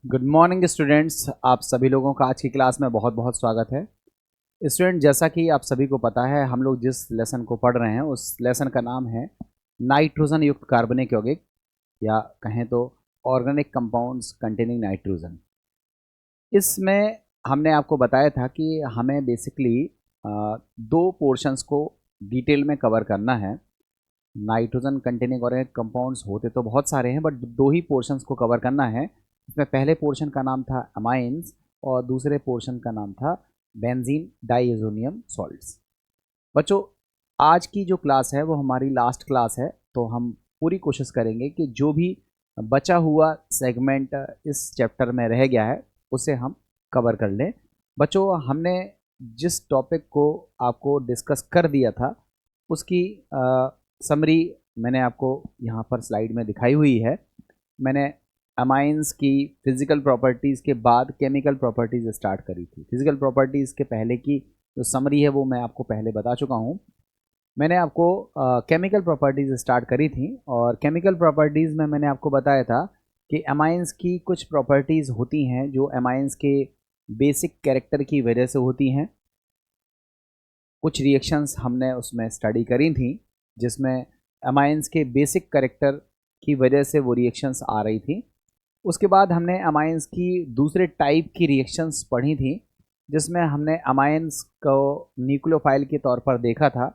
Good morning students. आप सभी लोगों का आज की क्लास में बहुत बहुत स्वागत है। स्टूडेंट, जैसा कि आप सभी को पता है, हम लोग जिस लेसन को पढ़ रहे हैं उस लेसन का नाम है नाइट्रोजन युक्त कार्बनिक यौगिक, या कहें तो ऑर्गेनिक कंपाउंड्स कंटेनिंग नाइट्रोजन। इसमें हमने आपको बताया था कि हमें बेसिकली दो पोर्शंस को डिटेल में कवर करना है। नाइट्रोजन कंटेनिंग ऑर्गेनिक कंपाउंड्स होते तो बहुत सारे हैं, बट दो ही पोर्शंस को कवर करना है। इसमें पहले पोर्शन का नाम था अमाइंस और दूसरे पोर्शन का नाम था बेंजीन डाइएजोनियम सॉल्ट्स। बच्चों, आज की जो क्लास है वो हमारी लास्ट क्लास है, तो हम पूरी कोशिश करेंगे कि जो भी बचा हुआ सेगमेंट इस चैप्टर में रह गया है उसे हम कवर कर लें। बच्चों, हमने जिस टॉपिक को आपको डिस्कस कर दिया था उसकी समरी मैंने आपको यहाँ पर स्लाइड में दिखाई हुई है। मैंने अमाइंस की फिज़िकल प्रॉपर्टीज़ के बाद केमिकल प्रॉपर्टीज़ स्टार्ट करी थी। फिज़िकल प्रॉपर्टीज़ के पहले की जो समरी है वो मैं आपको पहले बता चुका हूँ। मैंने आपको केमिकल प्रॉपर्टीज़ स्टार्ट करी थी, और केमिकल प्रॉपर्टीज़ में मैंने आपको बताया था कि अमाइंस की कुछ प्रॉपर्टीज़ होती हैं जो अमाइंस के बेसिक कैरेक्टर की वजह से होती हैं। कुछ रिएक्शंस हमने उसमें स्टडी करी थी जिसमें अमाइंस के बेसिक कैरेक्टर की वजह से वो रिएक्शंस आ रही थी। उसके बाद हमने अमाइंस की दूसरे टाइप की रिएक्शंस पढ़ी थी जिसमें हमने अमाइंस को न्यूक्लियोफाइल के तौर पर देखा था।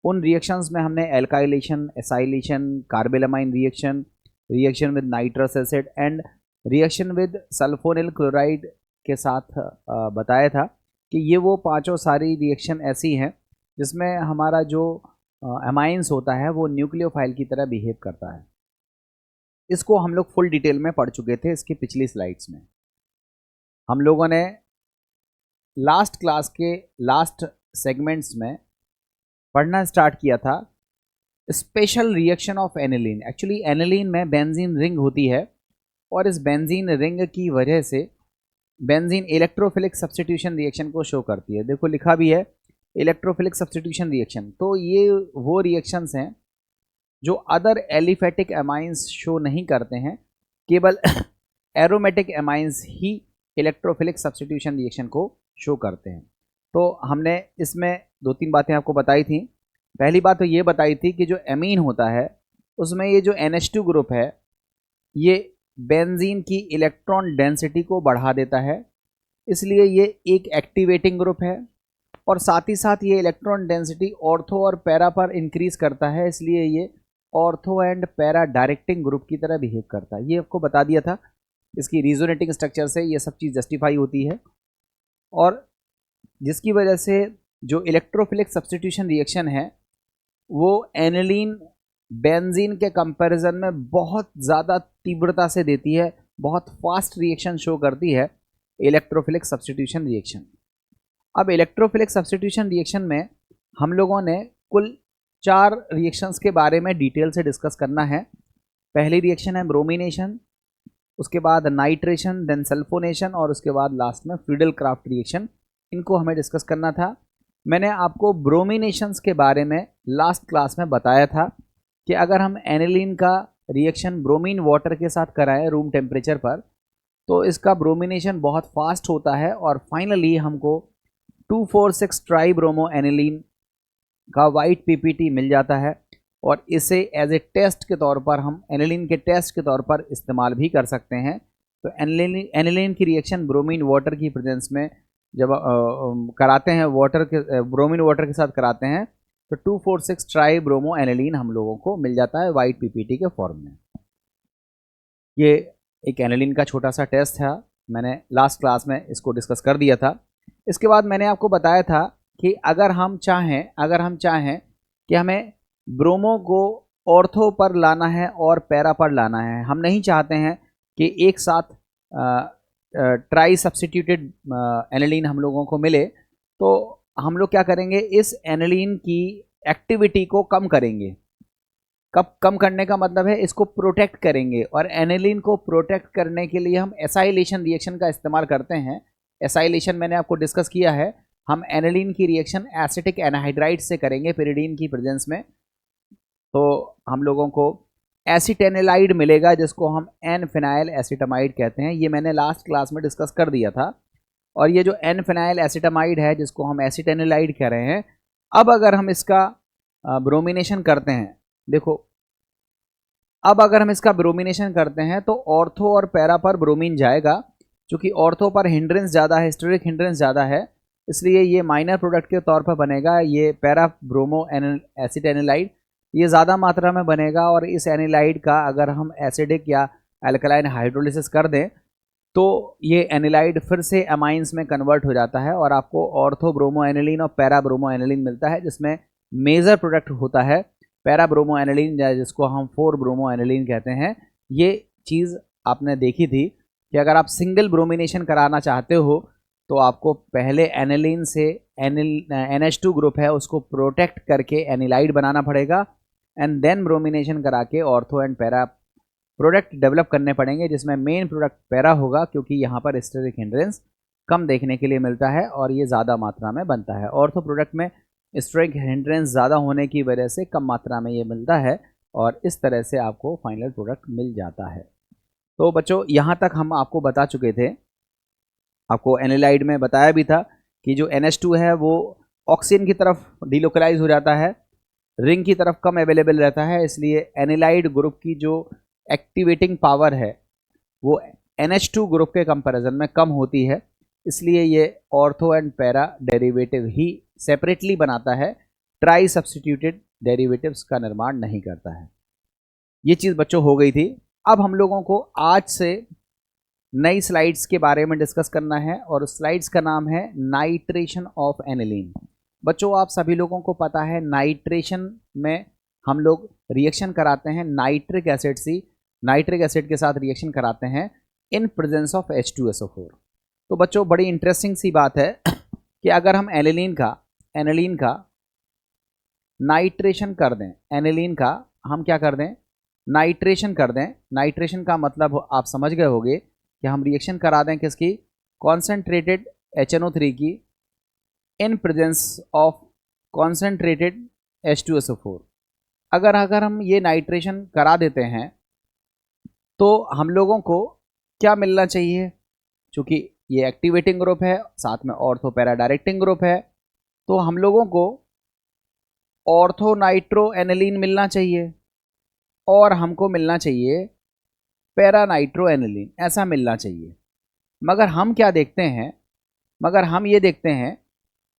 उन रिएक्शंस में हमने alkylation, acylation, carbylamine reaction, reaction with nitrous acid and reaction with sulphonyl chloride के साथ बताया था कि ये वो पांचों सारी रिएक्शन ऐसी हैं जिसमें हमारा जो अमाइंस होता है वो न्यूक्लियोफाइल की तरह बिहेव करता है। इसको हम लोग फुल डिटेल में पढ़ चुके थे इसकी पिछली स्लाइड्स में। हम लोगों ने लास्ट क्लास के लास्ट सेगमेंट्स में पढ़ना स्टार्ट किया था special reaction of aniline. Actually aniline में बेंजीन रिंग होती है, और इस बेंजीन रिंग की वजह से बेंजीन इलेक्ट्रोफिलिक सब्स्टिट्यूशन रिएक्शन को शो करती है। देखो लिखा भी है इलेक्ट्रोफिलिक सब्स्टिट्यूशन रिएक्शन। तो ये वो रिएक्शंस हैं जो अदर एलिफेटिक एमाइंस शो नहीं करते हैं, केवल एरोमेटिक एमाइंस ही इलेक्ट्रोफिलिक सब्स्टिट्यूशन रिएक्शन को शो करते हैं। तो हमने इसमें दो तीन बातें आपको बताई थी। पहली बात तो ये बताई थी कि जो एमीन होता है उसमें ये जो NH2 ग्रुप है ये बेंजीन की इलेक्ट्रॉन डेंसिटी को बढ़ा देता है, इसलिए ये एक एक्टिवेटिंग ग्रुप है। और साथ ही साथ ये इलेक्ट्रॉन डेंसिटी ऑर्थो और पैरा पर इंक्रीज करता है, इसलिए ये ortho and para directing group की तरह बिहेव करता है। ये आपको बता दिया था। इसकी रिजोनेटिंग स्ट्रक्चर से ये सब चीज़ जस्टिफाई होती है, और जिसकी वजह से जो इलेक्ट्रोफिलिक सब्स्टिट्यूशन रिएक्शन है वो एनिलीन बेंजीन के कंपैरिजन में बहुत ज़्यादा तीव्रता से देती है, बहुत फास्ट रिएक्शन शो करती है इलेक्ट्रोफिलिक सब्स्टिट्यूशन रिएक्शन। अब इलेक्ट्रोफिलिक सब्स्टिट्यूशन रिएक्शन में हम लोगों ने कुल 4 रिएक्शंस के बारे में डिटेल से डिस्कस करना है। पहली रिएक्शन है ब्रोमिनेशन, उसके बाद नाइट्रेशन, देन सल्फोनेशन, और उसके बाद लास्ट में फ्रीडल क्राफ्ट रिएक्शन। इनको हमें डिस्कस करना था। मैंने आपको ब्रोमिनेशंस के बारे में लास्ट क्लास में बताया था कि अगर हम एनिलीन का रिएक्शन ब्रोमीन वाटर के साथ कराएं रूम टेम्परेचर पर तो इसका ब्रोमिनेशन बहुत फास्ट होता है, और फाइनली हमको 2,4,6 ट्राई ब्रोमो एनिलीन का वाइट PPT मिल जाता है, और इसे एज ए टेस्ट के तौर पर हम एनिलीन के टेस्ट के तौर पर इस्तेमाल भी कर सकते हैं। तो एनिलीन की रिएक्शन ब्रोमीन वाटर की प्रेजेंस में जब कराते हैं, ब्रोमीन वाटर के साथ कराते हैं, तो 2,4,6 ट्राई ब्रोमो एनिलीन हम लोगों को मिल जाता है वाइट PPT के फॉर्म में। ये एक एनिलीन का छोटा सा टेस्ट था, मैंने लास्ट क्लास में इसको डिस्कस कर दिया था। इसके बाद मैंने आपको बताया था कि अगर हम चाहें कि हमें ब्रोमो को ऑर्थो पर लाना है और पैरा पर लाना है, हम नहीं चाहते हैं कि एक साथ ट्राई सब्स्टिट्यूटेड एनिलीन हम लोगों को मिले, तो हम लोग क्या करेंगे, इस एनिलीन की एक्टिविटी को कम करेंगे। कम करने का मतलब है इसको प्रोटेक्ट करेंगे, और एनिलीन को प्रोटेक्ट करने के लिए हम एसाइलेशन रिएक्शन का इस्तेमाल करते हैं। एसाइलेशन मैंने आपको डिस्कस किया है। हम एनिलीन की रिएक्शन एसिटिक एनहाइड्राइड से करेंगे पिरिडीन की प्रेजेंस में। तो हम लोगों को एसिटेनिलाइड मिलेगा जिसको हम एन फिनाइल एसिटामाइड कहते हैं। ये मैंने लास्ट क्लास में डिस्कस कर दिया था। और ये जो एन फिनाइल एसिटामाइड है जिसको हम एसिटेनिलाइड कह रहे हैं, अब अगर हम इसका ब्रोमिनेशन करते हैं, देखो अब अगर हम इसका ब्रोमिनेशन करते हैं तो ऑर्थो और पैरा पर ब्रोमीन जाएगा। चूंकि ऑर्थो पर हिंड्रेंस ज़्यादा है, हिस्टेरिक हिंड्रेंस ज़्यादा है, इसलिए ये माइनर प्रोडक्ट के तौर पर बनेगा। ये पैरा ब्रोमो एसिटेनिलाइड ये ज़्यादा मात्रा में बनेगा। और इस एनिलाइड का अगर हम एसिडिक या अल्कलाइन हाइड्रोलिसिस कर दें तो ये एनिलाइड फिर से अमाइंस में कन्वर्ट हो जाता है और आपको ऑर्थो ब्रोमो एनिलीन और पैरा ब्रोमो एनिलीन मिलता है, जिसमें मेजर प्रोडक्ट होता है पैरा ब्रोमो एनिलीन, जिसको हम 4 ब्रोमो एनिलीन कहते हैं। ये चीज़ आपने देखी थी कि अगर आप सिंगल ब्रोमिनेशन कराना चाहते हो तो आपको पहले एनिलीन से NH2 ग्रुप है उसको प्रोटेक्ट करके एनिलाइड बनाना पड़ेगा, एंड देन ब्रोमिनेशन करा के ortho and para product develop करने पड़ेंगे, जिसमें मेन प्रोडक्ट पैरा होगा क्योंकि यहाँ पर हिस्टेरिक हिंड्रेंस कम देखने के लिए मिलता है और ये ज़्यादा मात्रा में बनता है। ऑर्थो प्रोडक्ट में हिस्टेरिक हिंड्रेंस ज़्यादा होने की वजह से कम मात्रा में ये मिलता है और इस तरह से आपको फाइनल प्रोडक्ट मिल जाता है। तो बच्चों यहाँ तक हम आपको बता चुके थे, आपको एनिलाइड में बताया भी था कि जो NH2 है वो ऑक्सीजन की तरफ डिलोकलाइज हो जाता है, रिंग की तरफ कम अवेलेबल रहता है, इसलिए एनिलाइड ग्रुप की जो एक्टिवेटिंग पावर है वो NH2 ग्रुप के कंपैरिजन में कम होती है, इसलिए ये ortho and para derivative he separately बनाता है, ट्राई सब्स्टिट्यूटेड डेरिवेटिव्स का निर्माण नहीं करता है। ये चीज़ बच्चों हो गई थी। अब हम लोगों को आज से नई स्लाइड्स के बारे में डिस्कस करना है और उस स्लाइड्स का नाम है नाइट्रेशन ऑफ एनिलीन। बच्चों आप सभी लोगों को पता है नाइट्रेशन में हम लोग रिएक्शन कराते हैं नाइट्रिक एसिड से, नाइट्रिक एसिड के साथ रिएक्शन कराते हैं इन प्रेजेंस ऑफ H2SO4। तो बच्चों बड़ी इंटरेस्टिंग सी बात है कि अगर हम एनिलीन का नाइट्रेशन कर दें, एनिलीन का हम क्या कर दें, नाइट्रेशन कर दें। नाइट्रेशन का मतलब आप समझ गए होंगे कि हम रिएक्शन करा दें किसकी, कॉन्सेंट्रेटेड HNO3 की in presence of concentrated H2SO4। अगर हम ये नाइट्रेशन करा देते हैं तो हम लोगों को क्या मिलना चाहिए, क्योंकि ये एक्टिवेटिंग ग्रुप है साथ में ऑर्थो पैरा डायरेक्टिंग ग्रुप है, तो हम लोगों को ऑर्थो नाइट्रो एनिलीन मिलना चाहिए और हमको मिलना चाहिए पैरा नाइट्रो एनिलीन, ऐसा मिलना चाहिए। मगर हम क्या देखते हैं, मगर हम ये देखते हैं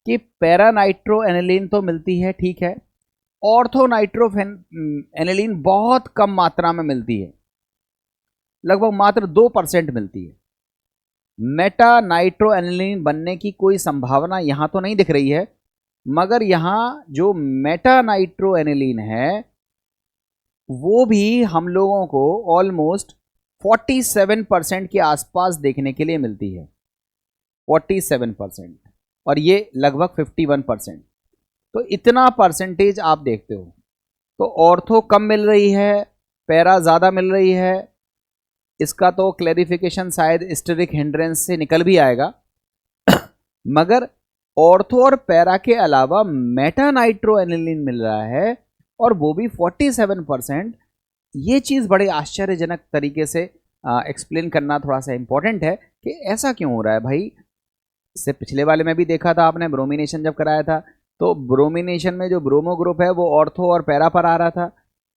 कि पैरा नाइट्रो एनिलीन तो मिलती है, ठीक है, ऑर्थो नाइट्रो एनिलीन बहुत कम मात्रा में मिलती है, लगभग मात्र 2% मिलती है। मेटा नाइट्रो एनिलीन बनने की कोई संभावना यहाँ तो नहीं दिख रही है, मगर यहाँ जो मेटा नाइट्रो एनिलीन है वो भी हम लोगों को ऑलमोस्ट 47% के आसपास देखने के लिए मिलती है, 47%, और ये लगभग 51%। तो इतना परसेंटेज आप देखते हो, तो ऑर्थो कम मिल रही है, पैरा ज़्यादा मिल रही है। इसका तो क्लैरिफिकेशन शायद हिस्टेरिक हिंड्रेंस से निकल भी आएगा मगर ऑर्थो और पैरा के अलावा मेटा नाइट्रो एनिलीन मिल रहा है और वो भी 47%। ये चीज़ बड़े आश्चर्यजनक तरीके से एक्सप्लेन करना थोड़ा सा इम्पोर्टेंट है कि ऐसा क्यों हो रहा है भाई। इससे पिछले वाले में भी देखा था आपने, ब्रोमिनेशन जब कराया था तो ब्रोमिनेशन में जो ब्रोमो ग्रुप है वो ऑर्थो और पैरा पर आ रहा था,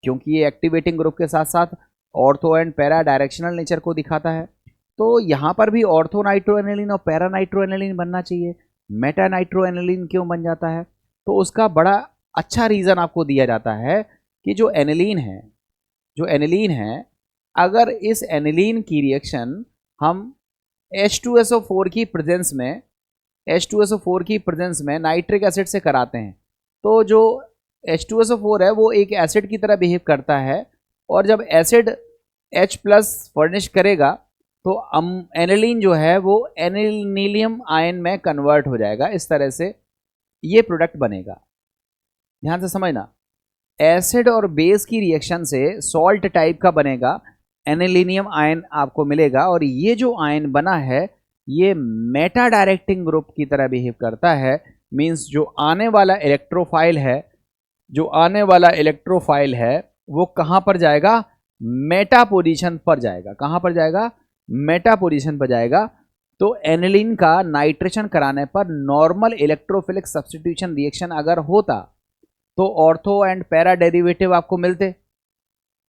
क्योंकि ये एक्टिवेटिंग ग्रुप के साथ साथ ortho and para directional nature को दिखाता है। तो यहाँ पर भी ऑर्थो नाइट्रो एनिलीन और पैरा नाइट्रो एनिलीन बनना चाहिए, मेटा नाइट्रो एनिलीन क्यों बन जाता है? तो उसका बड़ा अच्छा रीज़न आपको दिया जाता है कि जो एनिलीन है अगर इस एनिलीन की रिएक्शन हम H2SO4 की प्रेजेंस में नाइट्रिक एसिड से कराते हैं तो जो H2SO4 है वो एक एसिड की तरह बिहेव करता है, और जब एसिड H+ फर्निश करेगा तो एनिलीन जो है वो एनिलीनियम आयन में कन्वर्ट हो जाएगा। इस तरह से ये प्रोडक्ट बनेगा। ध्यान से समझना, एसिड और बेस की रिएक्शन से सॉल्ट टाइप का बनेगा, एनिलीनियम आयन आपको मिलेगा, और ये जो आयन बना है ये मेटा डायरेक्टिंग ग्रुप की तरह बिहेव करता है। मींस जो आने वाला इलेक्ट्रोफाइल है वो कहाँ पर जाएगा, मेटा पोजीशन पर जाएगा। कहाँ पर जाएगा? मेटा पोजीशन पर जाएगा। तो एनिलीन का नाइट्रेशन कराने पर नॉर्मल इलेक्ट्रोफिलिक सब्स्टिट्यूशन रिएक्शन अगर होता तो ऑर्थो एंड पैरा डेरिवेटिव आपको मिलते,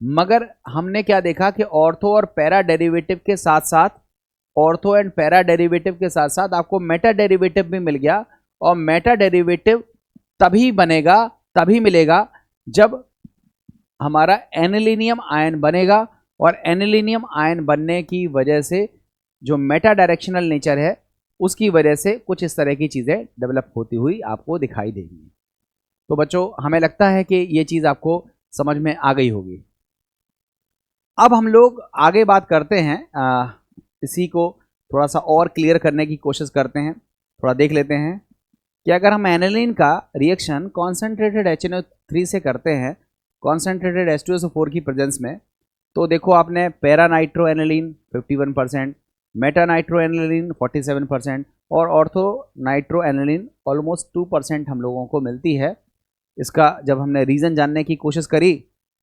मगर हमने क्या देखा कि ऑर्थो और पैरा डेरिवेटिव के साथ साथ ऑर्थो एंड पैरा डेरिवेटिव के साथ साथ आपको मेटा डेरिवेटिव भी मिल गया। और मेटा डेरिवेटिव तभी बनेगा, तभी मिलेगा जब हमारा एनिलीनियम आयन बनेगा, और एनिलीनियम आयन बनने की वजह से जो मेटा डायरेक्शनल नेचर है उसकी वजह से कुछ इस तरह की चीज़ें डेवलप होती हुई आपको दिखाई देंगी। तो बच्चों, हमें लगता है कि ये चीज़ आपको समझ में आ गई होगी। अब हम लोग आगे बात करते हैं, इसी को थोड़ा सा और क्लियर करने की कोशिश करते हैं। थोड़ा देख लेते हैं कि अगर हम एनिलीन का रिएक्शन कॉन्सेंट्रेटेड HNO3 से करते हैं कॉन्सेंट्रेटेड H2SO4 की प्रेजेंस में, तो देखो आपने para nitro aniline 51%, Meta nitro aniline 47% और ऑर्थो नाइट्रो एनिलीन ऑलमोस्ट 2% हम लोगों को मिलती है। इसका जब हमने रीज़न जानने की कोशिश करी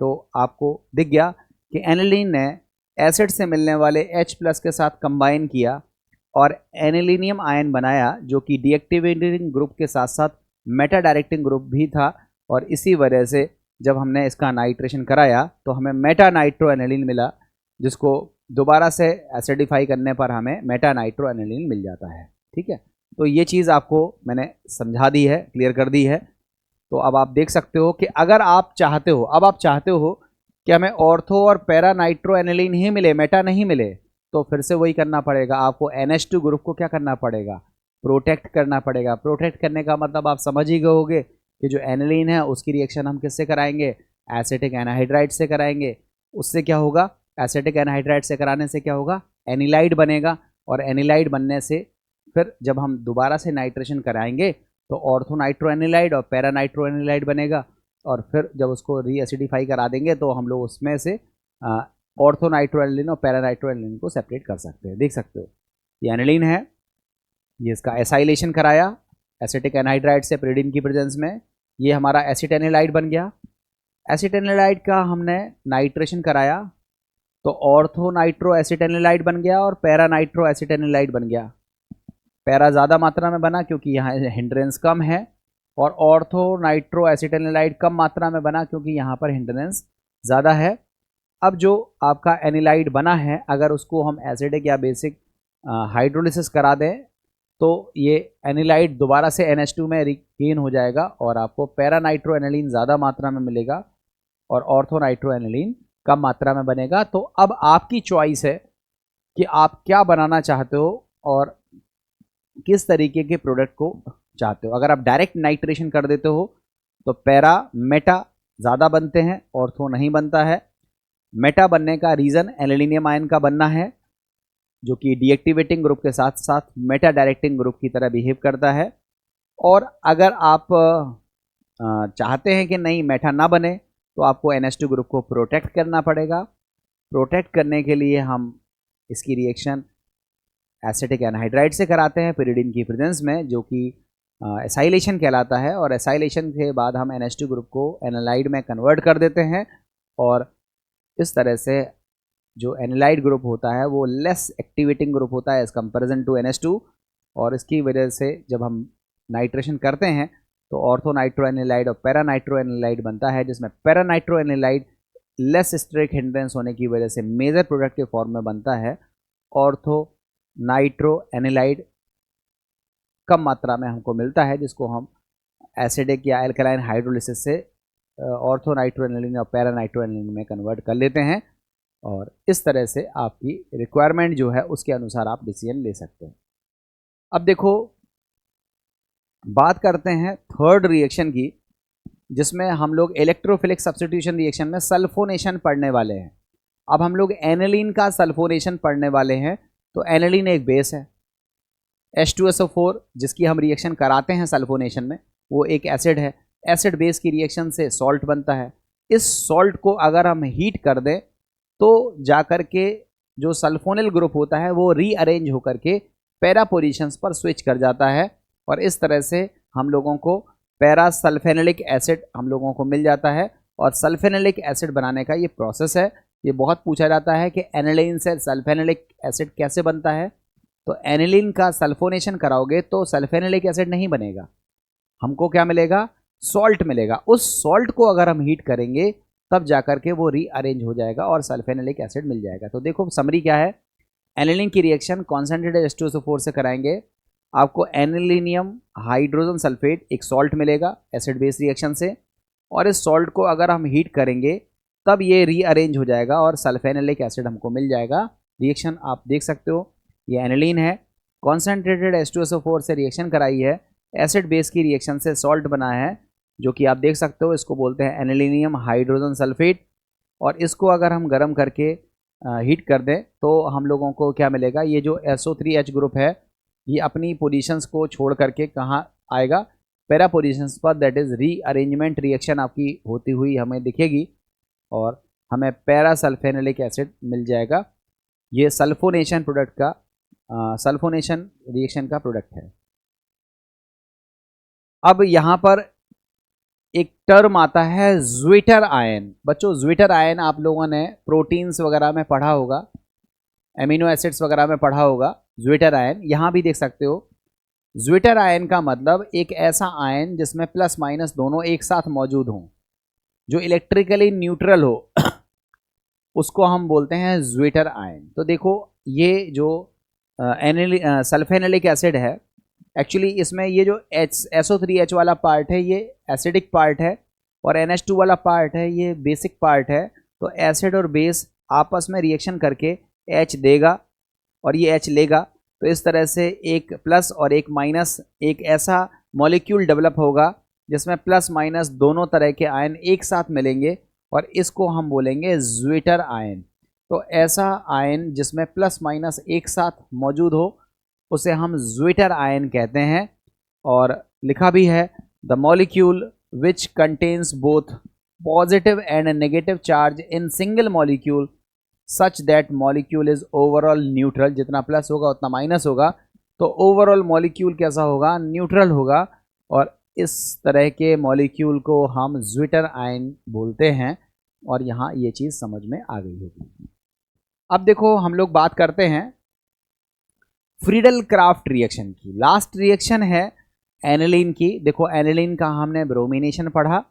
तो आपको दिख गया कि एनिलीन ने एसिड से मिलने वाले H+ के साथ कंबाइन किया और एनिलीनियम आयन बनाया, जो कि डीएक्टिवेटिंग ग्रुप के साथ साथ मेटा डायरेक्टिंग ग्रुप भी था। और इसी वजह से जब हमने इसका नाइट्रेशन कराया तो हमें मेटा नाइट्रो एनिलीन मिला, जिसको दोबारा से एसिडिफाई करने पर हमें मेटा नाइट्रो एनिलीन मिल जाता है। ठीक है, तो ये चीज़ आपको मैंने समझा दी है, क्लियर कर दी है। तो अब आप देख सकते हो कि अगर आप चाहते हो, अब आप चाहते हो कि हमें ऑर्थो और पैरा नाइट्रो एनिलीन ही मिले, मेटा नहीं मिले, तो फिर से वही करना पड़ेगा आपको। NH2 ग्रुप को क्या करना पड़ेगा? प्रोटेक्ट करना पड़ेगा। प्रोटेक्ट करने का मतलब आप समझ ही गए होंगे कि जो एनिलीन है उसकी रिएक्शन हम किससे कराएंगे? एसिटिक एनहाइड्राइड से कराएंगे। उससे क्या होगा? एसिटिक एनहाइड्राइड से कराने से क्या होगा? एनिलाइड बनेगा। और एनिलाइड बनने से फिर जब हम दोबारा से नाइट्रेशन कराएंगे तो ऑर्थो नाइट्रो एनिलाइड और पैरा नाइट्रो एनिलाइड बनेगा। और फिर जब उसको रीएसिडिफाई करा देंगे तो हम लोग उसमें से ऑर्थो नाइट्रो एनिलीन और पैरा नाइट्रो एनिलीन को सेपरेट कर सकते हैं। देख सकते हो ये एनिलीन है, ये इसका एसाइलेशन कराया एसिटिक एनहाइड्राइड से pyridine की प्रेजेंस में, ये हमारा एसिटेनिलाइड बन गया। एसिटेनिलाइड का हमने नाइट्रेशन कराया तो ऑर्थो नाइट्रो एसिटेनिलाइड बन गया और पैरा नाइट्रो एसिटेनिलाइड बन गया। पैरा ज़्यादा मात्रा में बना क्योंकि यहाँ हिंड्रेंस कम है, और ऑर्थो नाइट्रो एसिटेनिलाइड कम मात्रा में बना क्योंकि यहाँ पर हिंड्रेंस ज़्यादा है। अब जो आपका एनिलाइड बना है, अगर उसको हम एसिडिक या बेसिक हाइड्रोलिसिस करा दें तो ये एनिलाइड दोबारा से NH2 में रिगेन हो जाएगा और आपको पैरा नाइट्रो एनिलीन ज़्यादा मात्रा में मिलेगा और ऑर्थो नाइट्रो एनिलीन कम मात्रा में बनेगा। तो अब आपकी चॉइस है कि आप क्या बनाना चाहते हो और किस तरीके के प्रोडक्ट को चाहते हो। अगर आप डायरेक्ट नाइट्रेशन कर देते हो तो पैरा मेटा ज़्यादा बनते हैं, ऑर्थो नहीं बनता है। मेटा बनने का रीज़न एनिलीनियम आयन का बनना है, जो कि डीएक्टिवेटिंग ग्रुप के साथ साथ मेटा डायरेक्टिंग ग्रुप की तरह बिहेव करता है। और अगर आप चाहते हैं कि नहीं मेटा ना बने तो आपको NH2 ग्रुप को प्रोटेक्ट करना पड़ेगा। प्रोटेक्ट करने के लिए हम इसकी रिएक्शन एसिटिक एनहाइड्राइड से कराते हैं pyridine की प्रेजेंस में, जो कि एसाइलेशन कहलाता है। और एसाइलेशन के बाद हम NH2 ग्रुप को एनालाइड में कन्वर्ट कर देते हैं और इस तरह से जो एनिलाइड ग्रुप होता है वो लेस एक्टिवेटिंग ग्रुप होता है एज कंपेरिजन टू NH2। और इसकी वजह से जब हम नाइट्रेशन करते हैं तो ऑर्थो नाइट्रो एनिलाइड और पैरा नाइट्रो एनिलाइड बनता है, जिसमें para nitro anilide less steric hindrance होने की वजह से मेजर प्रोडक्ट के फॉर्म में बनता है। ऑर्थो नाइट्रो एनिलाइड कम मात्रा में हमको मिलता है, जिसको हम एसिडिक या एल्कलाइन हाइड्रोलिसिस से ऑर्थो नाइट्रो एनिलीन और पैरा नाइट्रो एनिलीन में कन्वर्ट कर लेते हैं। और इस तरह से आपकी रिक्वायरमेंट जो है उसके अनुसार आप डिसीजन ले सकते हैं। अब देखो, बात करते हैं थर्ड रिएक्शन की, जिसमें हम लोग इलेक्ट्रोफिलिक सब्स्टिट्यूशन रिएक्शन में सल्फोनेशन पढ़ने वाले हैं। अब हम लोग एनिलीन का सल्फोनेशन पढ़ने वाले हैं। तो एनिलीन एक बेस है, H2SO4 जिसकी हम रिएक्शन कराते हैं सल्फोनेशन में, वो एक एसिड है। एसिड बेस की रिएक्शन से सॉल्ट बनता है। इस सॉल्ट को अगर हम हीट कर दें तो जाकर के जो सल्फोनिल ग्रुप होता है वो रीअरेंज होकर के पैरा पोजीशंस पर स्विच कर जाता है और इस तरह से हम लोगों को पैरा सल्फेनिलिक एसिड हम लोगों को मिल जाता है। और सल्फेनिलिक एसिड बनाने का ये प्रोसेस है ये बहुत पूछा जाता है कि एनिलीन से सल्फेनिलिक एसिड कैसे बनता है। तो एनिलीन का सल्फोनेशन कराओगे तो सल्फेनिलिक एसिड नहीं बनेगा, हमको क्या मिलेगा, सॉल्ट मिलेगा। उस सॉल्ट को अगर हम हीट करेंगे तब जाकर के वो रीअरेंज हो जाएगा और सल्फेनिलिक एसिड मिल जाएगा। तो देखो समरी क्या है, एनिलीन की रिएक्शन कॉन्सेंट्रेटेड H2SO4 से कराएंगे, आपको एनिलीनियम हाइड्रोजन सल्फेट एक सॉल्ट मिलेगा एसिड बेस रिएक्शन से, और इस सॉल्ट को अगर हम हीट करेंगे तब ये रीअरेंज हो जाएगा और सल्फेनिलिक एसिड हमको मिल जाएगा। रिएक्शन आप देख सकते हो, ये एनिलीन है, कॉन्सेंट्रेटेड H2SO4 से रिएक्शन कराई है, एसिड बेस की रिएक्शन से सॉल्ट बना है जो कि आप देख सकते हो, इसको बोलते हैं एनिलीनियम हाइड्रोजन सल्फेट। और इसको अगर हम गर्म करके हीट कर दें तो हम लोगों को क्या मिलेगा, ये जो SO3H ग्रुप है ये अपनी पोजीशंस को छोड़ करके कहाँ आएगा, पैरा पोजीशंस पर, दैट इज़ रीअरेंजमेंट रिएक्शन आपकी होती हुई हमें दिखेगी और हमें पैरा सल्फेनिलिक एसिड मिल जाएगा। ये सल्फोनेशन प्रोडक्ट का सल्फोनेशन रिएक्शन का प्रोडक्ट है। अब यहाँ पर एक टर्म आता है ज्विटर आयन। बच्चों ज्विटर आयन आप लोगों ने प्रोटीन्स वगैरह में पढ़ा होगा, एमिनो एसिड्स वगैरह में पढ़ा होगा। ज्विटर आयन यहाँ भी देख सकते हो। ज्विटर आयन का मतलब एक ऐसा आयन जिसमें प्लस माइनस दोनों एक साथ मौजूद हों, जो इलेक्ट्रिकली न्यूट्रल हो उसको हम बोलते हैं ज्विटर आयन। तो देखो ये जो सल्फेनिलिक एसिड है, एक्चुअली इसमें ये जो SO3H वाला पार्ट है ये एसिडिक पार्ट है और NH2 वाला पार्ट है ये बेसिक पार्ट है। तो एसिड और बेस आपस में रिएक्शन करके H देगा और ये H लेगा, तो इस तरह से एक प्लस और एक माइनस, एक ऐसा मॉलिक्यूल डेवलप होगा जिसमें प्लस माइनस दोनों तरह के आयन एक साथ मिलेंगे और इसको हम बोलेंगे ज्विटर आयन। तो ऐसा आयन जिसमें प्लस माइनस एक साथ मौजूद हो उसे हम ज्विटर आयन कहते हैं। और लिखा भी है the molecule which contains both positive and negative charge in single molecule such that molecule is overall neutral. जितना प्लस होगा उतना माइनस होगा, तो ओवरऑल मॉलिक्यूल कैसा होगा, न्यूट्रल होगा। और इस तरह के मॉलिक्यूल को हम ज्विटर आयन बोलते हैं। और यहाँ ये चीज़ समझ में आ गई होगी। अब देखो हम लोग बात करते हैं फ्रीडल क्राफ्ट रिएक्शन की। लास्ट रिएक्शन है एनिलीन की। देखो एनिलीन का हमने ब्रोमिनेशन पढ़ा,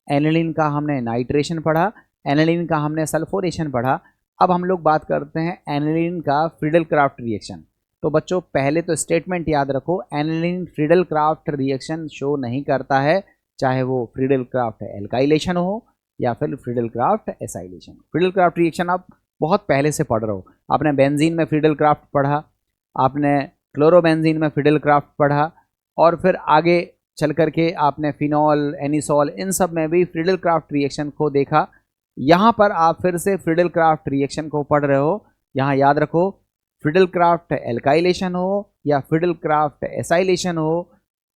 एनिलीन का हमने नाइट्रेशन पढ़ा, एनिलीन का हमने सल्फोनेशन पढ़ा। अब हम लोग बात करते हैं एनिलीन का फ्रीडल क्राफ्ट रिएक्शन। तो बच्चों पहले तो स्टेटमेंट याद रखो, aniline Friedel craft reaction show नहीं करता है, चाहे वो फ्रीडल क्राफ्ट एल्काइलेशन हो या फिर Friedel Crafts acylation. Friedel craft reaction आप बहुत पहले से पढ़ रहे हो, आपने बेंजीन में फ्रीडल क्राफ्ट पढ़ा, आपने क्लोरोबेंजीन में फ्रीडल क्राफ्ट पढ़ा, और फिर आगे चल करके आपने फिनॉल, एनिसॉल, इन सब में भी फ्रीडल क्राफ्ट रिएक्शन को देखा। यहाँ पर आप फिर से फ्रीडल क्राफ्ट रिएक्शन को पढ़ रहे हो। यहाँ याद रखो, फ्रीडल क्राफ्ट एल्काइलेशन हो या फ्रीडल क्राफ्ट एसाइलेशन हो,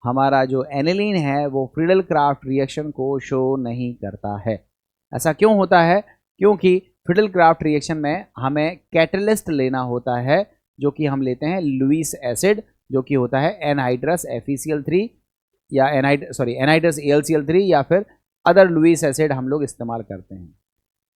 हमारा जो एनिलीन है वो फ्रीडल क्राफ्ट रिएक्शन को शो नहीं करता है। ऐसा क्यों होता है? क्योंकि फ्रीडल क्राफ्ट रिएक्शन में हमें कैटलिस्ट लेना होता है, जो कि हम लेते हैं लुईस एसिड, जो कि होता है एनहाइड्रस FeCl3 या एनहाइड्रस AlCl3 या फिर अदर लुईस एसिड हम लोग इस्तेमाल करते हैं।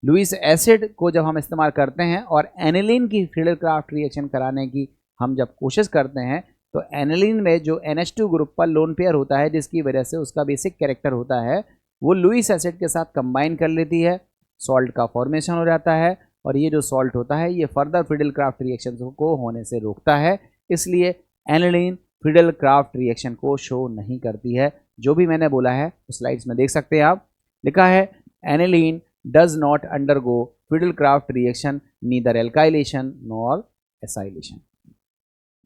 लुईस एसिड को जब हम इस्तेमाल करते हैं और एनिलीन की फ्रीडल क्राफ्ट रिएक्शन कराने की हम जब कोशिश करते हैं, तो एनिलीन में जो NH2 ग्रुप पर लोन पेयर होता है, जिसकी वजह से उसका बेसिक कैरेक्टर होता है, वो लुईस एसिड के साथ कंबाइन कर लेती है, सॉल्ट का फॉर्मेशन हो जाता है, और ये जो सॉल्ट होता है ये फर्दर फ्रीडल क्राफ्ट रिएक्शन को होने से रोकता है। इसलिए एनिलीन फ्रीडल क्राफ्ट रिएक्शन को शो नहीं करती है। जो भी मैंने बोला है स्लाइड्स में देख सकते हैं आप, लिखा है aniline does not undergo Friedel craft reaction neither alkylation nor acylation.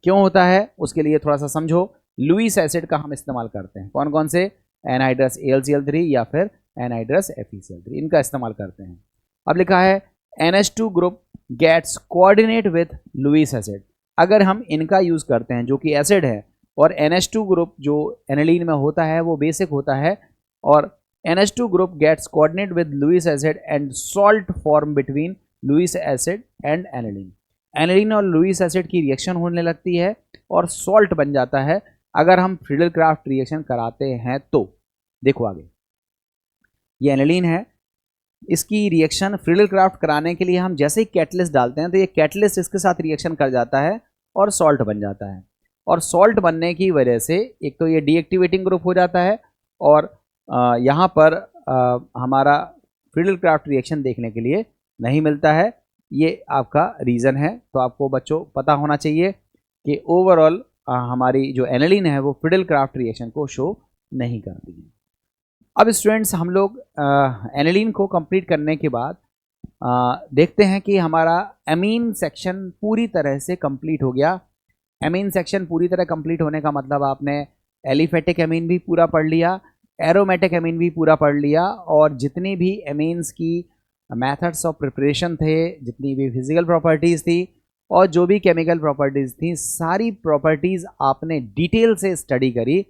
क्यों होता है उसके लिए थोड़ा सा समझो। लुईस एसिड का हम इस्तेमाल करते हैं, कौन कौन से? एनहाइड्रस AlCl3 या फिर एनहाइड्रस FeCl3, इनका इस्तेमाल करते हैं। अब लिखा है NH2 group gets coordinate with Lewis acid. अगर हम इनका यूज़ करते हैं जो कि एसिड है, और NH2 ग्रुप जो एनिलीन में होता है वो बेसिक होता है, और NH2 group gets coordinate with Lewis acid and salt form between Lewis acid and aniline. Aniline और लुईस एसिड की रिएक्शन होने लगती है और सॉल्ट बन जाता है अगर हम फ्रीडल क्राफ्ट रिएक्शन कराते हैं तो। देखो आगे, ये एनिलीन है, इसकी रिएक्शन फ्रीडल क्राफ्ट कराने के लिए हम जैसे ही कैटलिस्ट डालते हैं तो ये कैटलिस्ट इसके साथ रिएक्शन कर जाता है और सॉल्ट बन जाता है। और सॉल्ट बनने की वजह से एक तो ये डीएक्टिवेटिंग ग्रुप हो जाता है और यहाँ पर हमारा फ्रीडल क्राफ्ट रिएक्शन देखने के लिए नहीं मिलता है। ये आपका रीज़न है। तो आपको बच्चों पता होना चाहिए कि ओवरऑल हमारी जो एनिलीन है वो फ्रीडल क्राफ्ट रिएक्शन को शो नहीं करती है। अब स्टूडेंट्स हम लोग एनिलीन को कंप्लीट करने के बाद देखते हैं कि हमारा एमीन सेक्शन पूरी तरह से कंप्लीट हो गया। एमीन सेक्शन पूरी तरह कंप्लीट होने का मतलब आपने एलिफेटिक एमीन भी पूरा पढ़ लिया, एरोमेटिक एमीन भी पूरा पढ़ लिया, और जितनी भी एमीन्स की मेथड्स ऑफ प्रिपरेशन थे, जितनी भी फिजिकल प्रॉपर्टीज़ थी और जो भी केमिकल प्रॉपर्टीज़ थी, सारी प्रॉपर्टीज़ आपने डिटेल से स्टडी करी।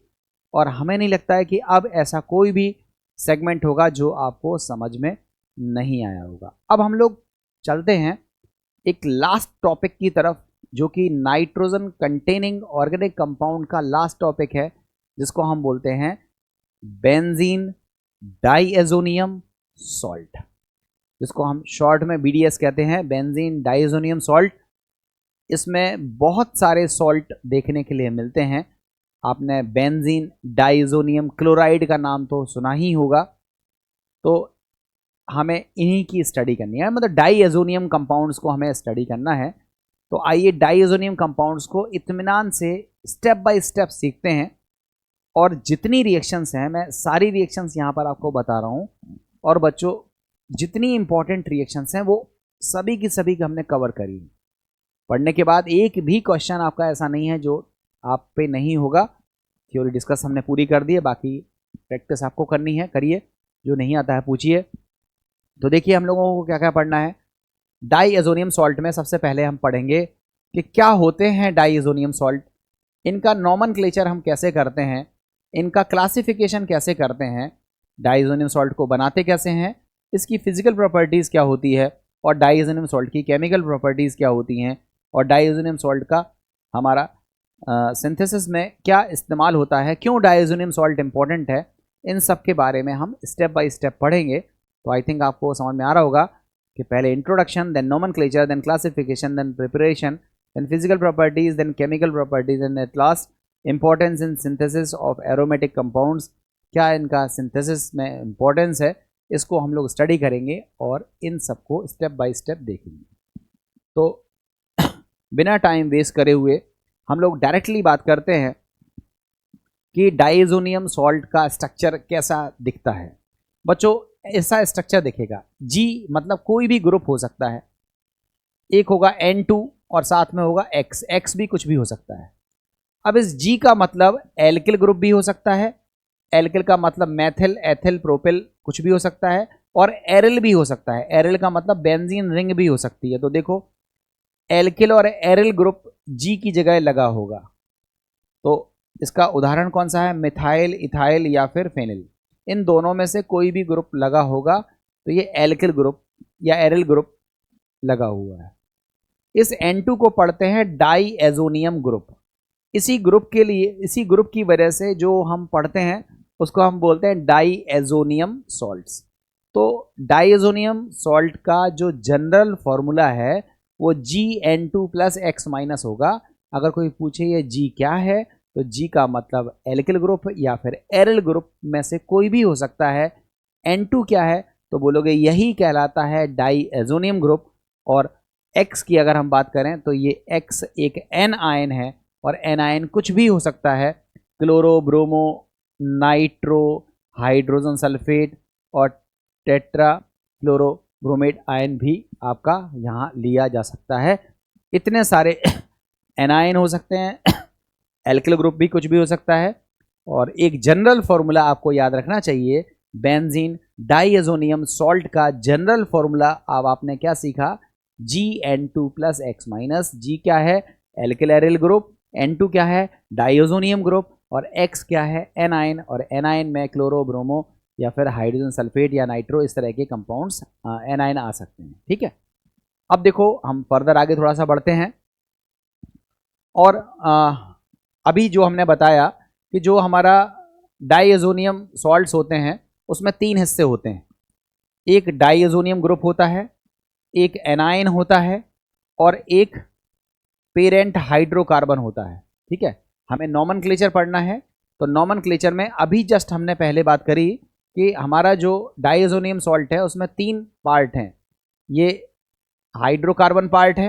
और हमें नहीं लगता है कि अब ऐसा कोई भी सेगमेंट होगा जो आपको समझ में नहीं आया होगा। अब हम लोग चलते हैं एक लास्ट टॉपिक की तरफ, जो कि नाइट्रोजन कंटेनिंग ऑर्गेनिक कंपाउंड का लास्ट टॉपिक है, जिसको हम बोलते हैं बेंजीन डाइएजोनियम सॉल्ट, जिसको हम शॉर्ट में BDS कहते हैं, बेंजीन डाइएजोनियम सॉल्ट। इसमें बहुत सारे सॉल्ट देखने के लिए मिलते हैं। आपने बेंजीन डाइएजोनियम क्लोराइड का नाम तो सुना ही होगा। तो हमें इन्हीं की स्टडी करनी है, मतलब डाइएजोनियम कंपाउंड्स को हमें स्टडी करना है। तो आइए डाइएजोनियम कंपाउंड्स को इत्मीनान से स्टेप बाय स्टेप सीखते हैं। और जितनी रिएक्शंस हैं, मैं सारी रिएक्शंस यहाँ पर आपको बता रहा हूँ। और बच्चों जितनी इंपॉर्टेंट रिएक्शंस हैं वो सभी की सभी हमने कवर करी। पढ़ने के बाद एक भी क्वेश्चन आपका ऐसा नहीं है जो आप पे नहीं होगा। थ्योरी डिस्कस हमने पूरी कर दी है, बाकी प्रैक्टिस आपको करनी है, करिए। जो नहीं आता है पूछिए। तो देखिए हम लोगों को क्या क्या पढ़ना है। डाइएजोनियम सॉल्ट में सबसे पहले हम पढ़ेंगे कि क्या होते हैं डाइएजोनियम सॉल्ट, इनका नॉमेनक्लेचर हम कैसे करते हैं, इनका क्लासिफिकेशन कैसे करते हैं, डाइएजोनियम सॉल्ट को बनाते कैसे हैं, इसकी फिजिकल प्रॉपर्टीज़ क्या होती है, और डाइएजोनियम सॉल्ट की केमिकल प्रॉपर्टीज़ क्या होती हैं, और डाइएजोनियम सॉल्ट का हमारा सिंथेसिस में क्या इस्तेमाल होता है, क्यों डाइएजोनियम सॉल्ट इंपॉर्टेंट है, इन सब के बारे में हम स्टेप बाय स्टेप पढ़ेंगे। तो आई थिंक आपको समझ में आ रहा होगा कि पहले introduction, then nomenclature, then classification, then preparation, then physical properties, then chemical properties, and at last importance in synthesis of aromatic compounds. क्या इनका सिंथेसिस में इंपॉर्टेंस है, इसको हम लोग स्टडी करेंगे और इन सबको स्टेप बाय स्टेप देखेंगे। तो बिना टाइम वेस्ट करे हुए हम लोग डायरेक्टली बात करते हैं कि डाइएजोनियम सॉल्ट का स्ट्रक्चर कैसा दिखता है। बच्चों ऐसा स्ट्रक्चर दिखेगा, G मतलब कोई भी ग्रुप हो सकता है, एक होगा N2 और साथ में होगा X भी कुछ भी हो सकता है। अब इस G का मतलब एल्किल ग्रुप भी हो सकता है, एल्किल का मतलब मैथिल, एथिल, प्रोपिल कुछ भी हो सकता है, और एरिल भी हो सकता है। एरिल का मतलब बेंजीन रिंग भी हो सकती है। तो देखो एल्किल और एरिल ग्रुप G की जगह लगा होगा। तो इसका उदाहरण कौन सा है, मिथाइल, इथाइल या फिर फेनिल, इन दोनों में से कोई भी ग्रुप लगा होगा तो ये एल्किल ग्रुप या एरिल ग्रुप लगा हुआ है। इस N2 को पढ़ते हैं डाइएजोनियम ग्रुप। इसी ग्रुप के लिए, इसी ग्रुप की वजह से जो हम पढ़ते हैं उसको हम बोलते हैं डाइएजोनियम सॉल्ट्स। तो डाइएजोनियम सॉल्ट का जो जनरल फॉर्मूला है वो GN2 + X- होगा। अगर कोई पूछे ये G क्या है, तो G का मतलब एल्किल ग्रुप या फिर एरिल ग्रुप में से कोई भी हो सकता है। N2 क्या है, तो बोलोगे यही कहलाता है डाइएजोनियम ग्रुप। और X की अगर हम बात करें तो ये X एक N आयन है, और N आयन कुछ भी हो सकता है, chloro, bromo, nitro, hydrogen sulphate और टेट्रा क्लोरो ब्रोमेट आयन भी आपका यहाँ लिया जा सकता है। इतने सारे N आयन हो सकते हैं, एल्किल ग्रुप भी कुछ भी हो सकता है। और एक जनरल फॉर्मूला आपको याद रखना चाहिए, बेंजीन डाइएजोनियम सॉल्ट का जनरल फॉर्मूला अब आपने क्या सीखा, GN2 + X-। G क्या है, एल्किल एरिल ग्रुप, N2 क्या है, डाइएजोनियम ग्रुप, और X क्या है, N आयन, और N आयन में क्लोरो, ब्रोमो या फिर हाइड्रोजन सल्फेट या नाइट्रो, इस तरह के कंपाउंड्स N आयन आ सकते हैं। ठीक है, अब देखो हम फर्दर आगे थोड़ा सा बढ़ते हैं। और अभी जो हमने बताया कि जो हमारा डाइएजोनियम सॉल्ट्स होते हैं उसमें 3 हिस्से होते हैं। एक डाइएजोनियम ग्रुप होता है, एक एनायन होता है और एक पेरेंट हाइड्रोकार्बन होता है। ठीक है, हमें नॉमेनक्लेचर पढ़ना है। तो नॉमेनक्लेचर में अभी जस्ट हमने पहले बात करी कि हमारा जो डाइएजोनियम सॉल्ट है उसमें 3 पार्ट हैं। ये हाइड्रोकार्बन पार्ट है,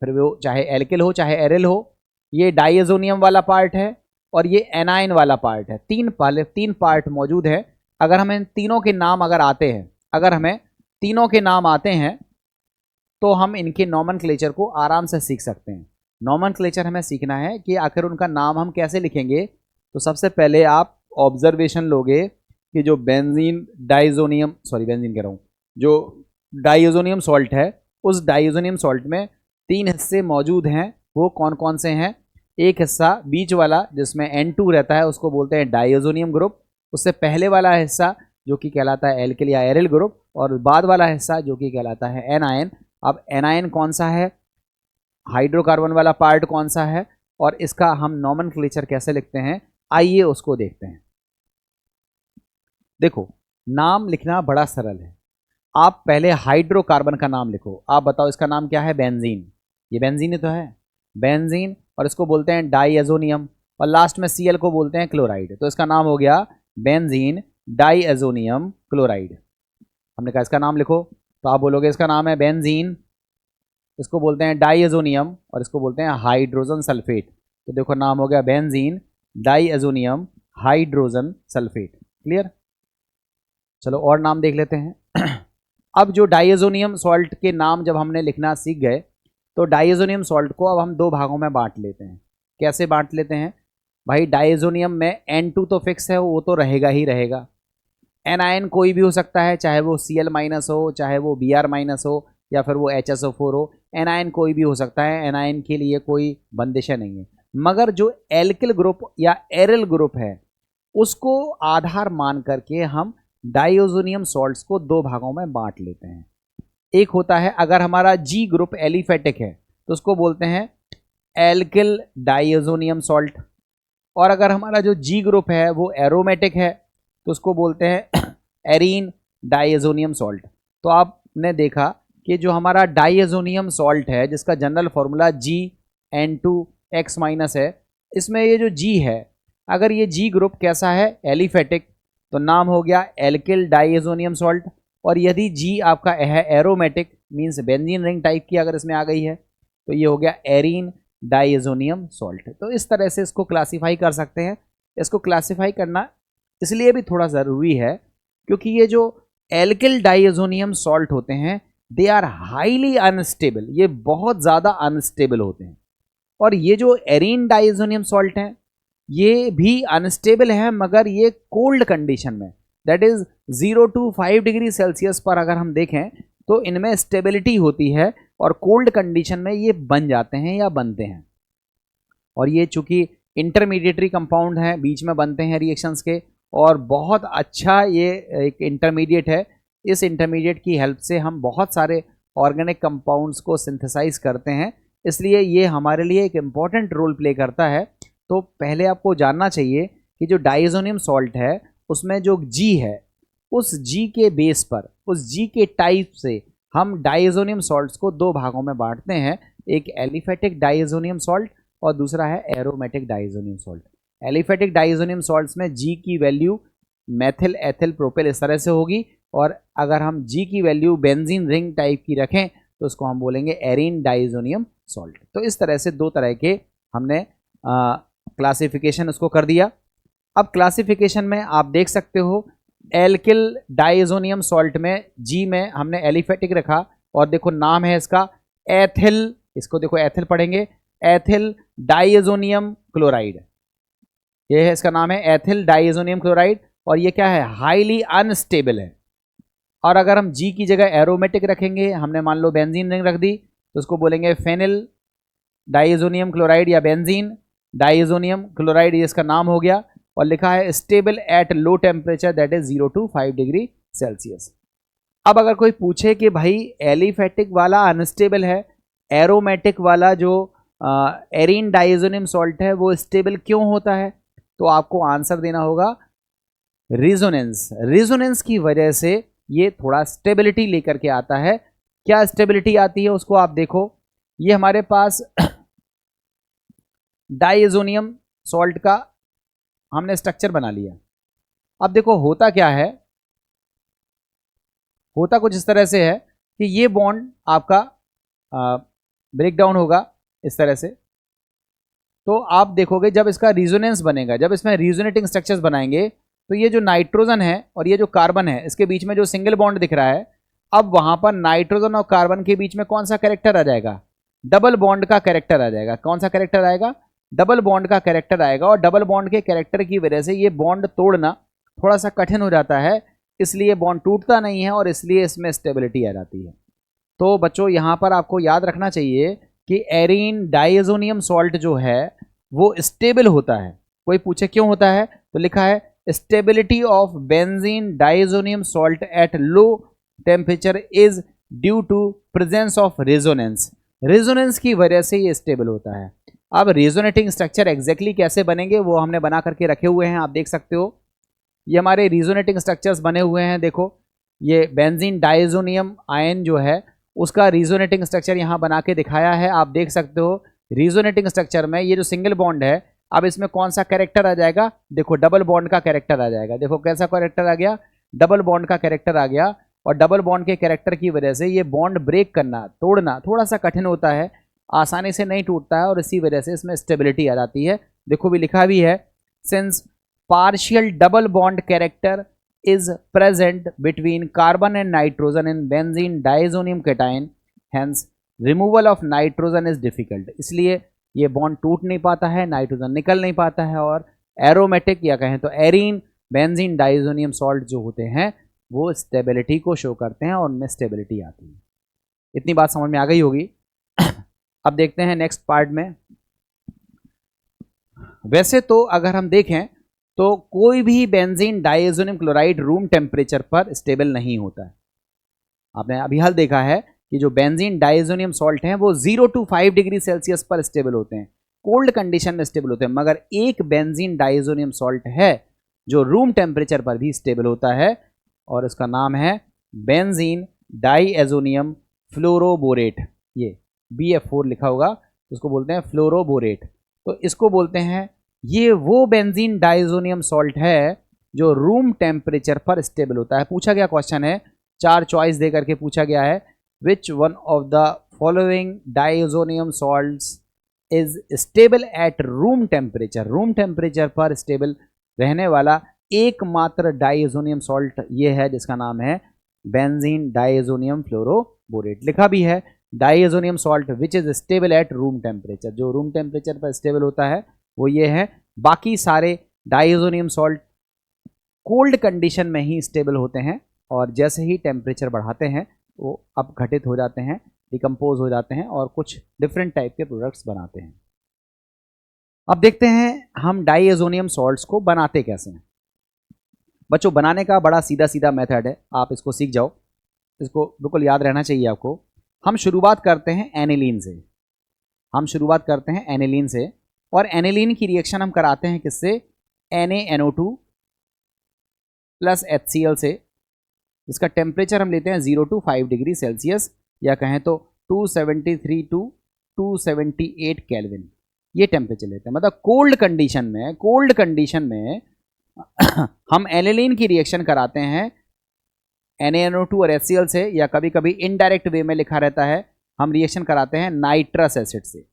फिर वो चाहे एल्किल हो चाहे एरिल हो, ये डाइएजोनियम वाला पार्ट है और ये एनाइन वाला पार्ट है। 3 पार्ट मौजूद है। अगर हमें तीनों के नाम आते हैं तो हम इनके नॉमेनक्लेचर को आराम से सीख सकते हैं। नॉमेनक्लेचर हमें सीखना है कि आखिर उनका नाम हम कैसे लिखेंगे। तो सबसे पहले आप ऑब्जर्वेशन लोगे कि जो जो डाइएजोनियम सॉल्ट है, उस डाइएजोनियम सॉल्ट में 3 हिस्से मौजूद हैं। वो कौन कौन से हैं? एक हिस्सा बीच वाला जिसमें N2 रहता है उसको बोलते हैं डाइएजोनियम ग्रुप। उससे पहले वाला हिस्सा जो कि कहलाता है एल्किल या एरिल ग्रुप, और बाद वाला हिस्सा जो कि कहलाता है एनायन। अब एनायन कौन सा है, हाइड्रोकार्बन वाला पार्ट कौन सा है, और इसका हम नॉमेनक्लेचर कैसे लिखते हैं, आइए उसको देखते हैं। देखो, नाम लिखना बड़ा सरल है। आप पहले हाइड्रोकार्बन का नाम लिखो। आप बताओ इसका नाम क्या है? बेंजीन। ये बेंजीन ही तो है, बेंजीन। और इसको बोलते हैं डाइएजोनियम, और लास्ट में Cl को बोलते हैं क्लोराइड। तो इसका नाम हो गया बेंजीन डाइएजोनियम क्लोराइड। हमने कहा इसका नाम लिखो, तो आप बोलोगे इसका नाम है बेंजीन, इसको बोलते हैं डाइएजोनियम, और इसको बोलते हैं हाइड्रोजन सल्फेट। तो देखो नाम हो गया benzene diazonium hydrogen sulphate. Clear? चलो और नाम देख लेते हैं। अब जो डाइएजोनियम सॉल्ट के नाम जब हमने लिखना सीख गए, तो डाइएजोनियम सॉल्ट को अब हम 2 भागों में बांट लेते हैं। कैसे बांट लेते हैं भाई? डाइएजोनियम में N2 तो फिक्स है, वो तो रहेगा ही रहेगा। एनायन कोई भी हो सकता है, चाहे वो Cl- हो, चाहे वो Br- हो, या फिर वो HSO4 हो। एनायन कोई भी हो सकता है, एनायन के लिए कोई बंदिशें नहीं है। मगर जो एल्किल ग्रुप या एरिल ग्रुप है, उसको आधार मान करके हम डाइएजोनियम सॉल्ट्स को 2 भागों में बांट लेते हैं। एक होता है, अगर हमारा G ग्रुप एलिफेटिक है तो उसको बोलते हैं एल्किल डाइएजोनियम सॉल्ट, और अगर हमारा जो G ग्रुप है वो एरोमेटिक है तो उसको बोलते हैं एरीन डाइएजोनियम सॉल्ट। तो आपने देखा कि जो हमारा डाइएजोनियम सॉल्ट है जिसका जनरल फॉर्मूला GN2X- है, इसमें ये जो G है, अगर ये G ग्रुप कैसा है? एलिफेटिक, तो नाम हो गया एल्किल डाइएजोनियम सॉल्ट। और यदि G आपका है aromatic, means benzene ring type की अगर इसमें आ गई है, तो ये हो गया एरीन डाइएजोनियम सॉल्ट। तो इस तरह से इसको क्लासीफाई कर सकते हैं। इसको क्लासीफाई करना इसलिए भी थोड़ा ज़रूरी है क्योंकि ये जो एल्किल डाइएजोनियम सॉल्ट होते हैं, दे आर हाईली अनस्टेबल, ये बहुत ज़्यादा अनस्टेबल होते हैं। और ये जो एरीन डाइएजोनियम सॉल्ट हैं, ये भी अनस्टेबल है, मगर ये कोल्ड कंडीशन में, that is 0 to 5 degree Celsius पर अगर हम देखें तो इनमें स्टेबिलिटी होती है, और कोल्ड कंडीशन में ये बन जाते हैं या बनते हैं। और ये चूंकि इंटरमीडिएटरी कंपाउंड हैं, बीच में बनते हैं रिएक्शंस के, और बहुत अच्छा ये एक इंटरमीडिएट है। इस इंटरमीडिएट की हेल्प से हम बहुत सारे ऑर्गेनिक कंपाउंड्स को सिंथेसाइज करते हैं, इसलिए ये हमारे लिए एक इम्पॉर्टेंट रोल प्ले करता है। तो पहले आपको जानना चाहिए कि जो डाइएजोनियम सॉल्ट है उसमें जो G है, उस G के बेस पर, उस G के टाइप से हम डाइएजोनियम सॉल्ट्स को 2 भागों में बांटते हैं। एक एलिफेटिक डाइएजोनियम सॉल्ट और दूसरा है aromatic diazonium salt. Aliphatic diazonium salts में G की वैल्यू मेथिल एथिल प्रोपेल इस तरह से होगी, और अगर हम G की वैल्यू बेंजीन रिंग टाइप की रखें तो उसको हम बोलेंगे एरीन डाइएजोनियम सॉल्ट। तो इस तरह से 2 तरह के हमने क्लासिफिकेशन उसको कर दिया। अब क्लासिफिकेशन में आप देख सकते हो, एल्किल डाइएजोनियम सॉल्ट में G में हमने एलिफेटिक रखा, और देखो नाम है इसका एथिल, इसको देखो एथिल पढ़ेंगे, एथिल डाइएजोनियम क्लोराइड। ये है, इसका नाम है एथिल डाइएजोनियम क्लोराइड, और ये क्या है? हाईली अनस्टेबल है। और अगर हम G की जगह एरोमेटिक रखेंगे, हमने मान लो बेंजीन रिंग रख दी, तो उसको बोलेंगे फेनिल डाइएजोनियम क्लोराइड या बेंजीन डाइएजोनियम क्लोराइड, ये इसका नाम हो गया। और लिखा है stable at low temperature, that is 0 to 5 degree Celsius. अब अगर कोई पूछे कि भाई एलिफेटिक वाला अनस्टेबल है, एरोमेटिक वाला जो एरीन डाइएजोनियम सॉल्ट है वो स्टेबल क्यों होता है, तो आपको आंसर देना होगा रेजोनेंस। रेजोनेंस की वजह से ये थोड़ा स्टेबिलिटी लेकर के आता है। क्या स्टेबिलिटी आती है उसको आप देखो, ये हमारे पास डाइएजोनियम सॉल्ट का हमने स्ट्रक्चर बना लिया। अब देखो होता क्या है, होता कुछ इस तरह से है कि ये बॉन्ड आपका ब्रेक डाउन होगा इस तरह से। तो आप देखोगे जब इसका रिजोनेंस बनेगा, जब इसमें रिजोनेटिंग स्ट्रक्चर्स बनाएंगे, तो ये जो नाइट्रोजन है और ये जो कार्बन है, इसके बीच में जो सिंगल बॉन्ड दिख रहा है, अब वहां पर नाइट्रोजन और कार्बन के बीच में कौन सा कैरेक्टर आ जाएगा? डबल बॉन्ड का कैरेक्टर आ जाएगा। कौन सा कैरेक्टर आएगा? डबल बॉन्ड का कैरेक्टर आएगा। और डबल बॉन्ड के कैरेक्टर की वजह से ये बॉन्ड तोड़ना थोड़ा सा कठिन हो जाता है, इसलिए बॉन्ड टूटता नहीं है और इसलिए इसमें स्टेबिलिटी आ जाती है। तो बच्चों यहाँ पर आपको याद रखना चाहिए कि एरीन डाइएजोनियम सॉल्ट जो है वो स्टेबल होता है। कोई पूछे क्यों होता है, तो लिखा है stability of benzene diazonium salt at low temperature is due to presence of resonance. Resonance की वजह से ये स्टेबल होता है। अब रेजोनेटिंग स्ट्रक्चर एग्जैक्टली कैसे बनेंगे वो हमने बना करके रखे हुए हैं, आप देख सकते हो। ये हमारे रेजोनेटिंग स्ट्रक्चर्स बने हुए हैं। देखो ये बेंजीन डाइएजोनियम आयन जो है उसका रेजोनेटिंग स्ट्रक्चर यहाँ बना के दिखाया है, आप देख सकते हो। रेजोनेटिंग स्ट्रक्चर में ये जो सिंगल बॉन्ड है, अब इसमें कौन सा कैरेक्टर आ जाएगा? देखो डबल बॉन्ड का कैरेक्टर आ जाएगा। देखो कैसा कैरेक्टर आ गया? डबल बॉन्ड का कैरेक्टर आ गया। और डबल बॉन्ड के कैरेक्टर की वजह से ये बॉन्ड ब्रेक करना, तोड़ना थोड़ा सा कठिन होता है, आसानी से नहीं टूटता है और इसी वजह से इसमें स्टेबिलिटी आ जाती है। देखो भी लिखा भी है, since partial double bond character is present between carbon and nitrogen in benzene diazonium cation, hence removal of nitrogen is difficult। इसलिए ये बॉन्ड टूट नहीं पाता है, नाइट्रोजन निकल नहीं पाता है और एरोमेटिक या कहें तो एरीन बेंजीन डाइएजोनियम सॉल्ट जो होते हैं वो स्टेबिलिटी को शो करते हैं और उनमें स्टेबिलिटी आती है। इतनी बात समझ में आ गई होगी। अब देखते हैं नेक्स्ट पार्ट में। वैसे तो अगर हम देखें तो कोई भी benzene diazonium chloride room temperature पर स्टेबल नहीं होता है। आपने अभी हाल देखा है कि जो बेंजीन डाइएजोनियम सॉल्ट हैं वो 0 to 5 डिग्री सेल्सियस पर स्टेबल होते हैं, कोल्ड कंडीशन में स्टेबल होते हैं। मगर एक बेंजीन डाइएजोनियम सॉल्ट है जो रूम टेम्परेचर पर भी स्टेबल होता है और इसका नाम है बेंजीन डाइएजोनियम फ्लोरोबोरेट। ये BF4 लिखा होगा, उसको बोलते हैं फ्लोरोबोरेट। तो इसको बोलते हैं, ये वो बेंजीन डाइएजोनियम सॉल्ट है जो रूम टेम्परेचर पर स्टेबल होता है। पूछा गया क्वेश्चन है, 4 चॉइस दे करके पूछा गया है, which one of the following diazonium salts is stable at room temperature. Room temperature पर स्टेबल रहने वाला एकमात्र डाइएजोनियम सॉल्ट ये है जिसका नाम है बेंजीन डाइएजोनियम फ्लोरोबोरेट। लिखा भी है diazonium salt which is stable at room temperature, जो रूम टेम्परेचर पर स्टेबल होता है वो ये है। बाकी सारे डाइएजोनियम सॉल्ट कोल्ड कंडीशन में ही स्टेबल होते हैं और जैसे ही टेम्परेचर बढ़ाते हैं वो अपघटित हो जाते हैं, डिकम्पोज हो जाते हैं और कुछ डिफरेंट टाइप के प्रोडक्ट्स बनाते हैं। अब देखते हैं हम डाइएजोनियम सॉल्ट्स को बनाते कैसे हैं। बच्चों बनाने का बड़ा सीधा सीधा मेथड है, आप इसको सीख जाओ, इसको बिल्कुल याद रहना चाहिए आपको। हम शुरुआत करते हैं एनिलीन से, हम शुरुआत करते हैं एनिलीन से और एनिलीन की रिएक्शन हम कराते हैं किससे? NaNO2 प्लस HCl से। इसका टेम्परेचर हम लेते हैं 0 to 5 डिग्री सेल्सियस या कहें तो 273 to 278 केल्विन, ये टेम्परेचर लेते हैं। मतलब कोल्ड कंडीशन में हम एनिलीन की रिएक्शन कराते हैं NaNO2 और HCl से, या कभी कभी इनडायरेक्ट वे में लिखा रहता है हम रिएक्शन कराते हैं नाइट्रस एसिड से,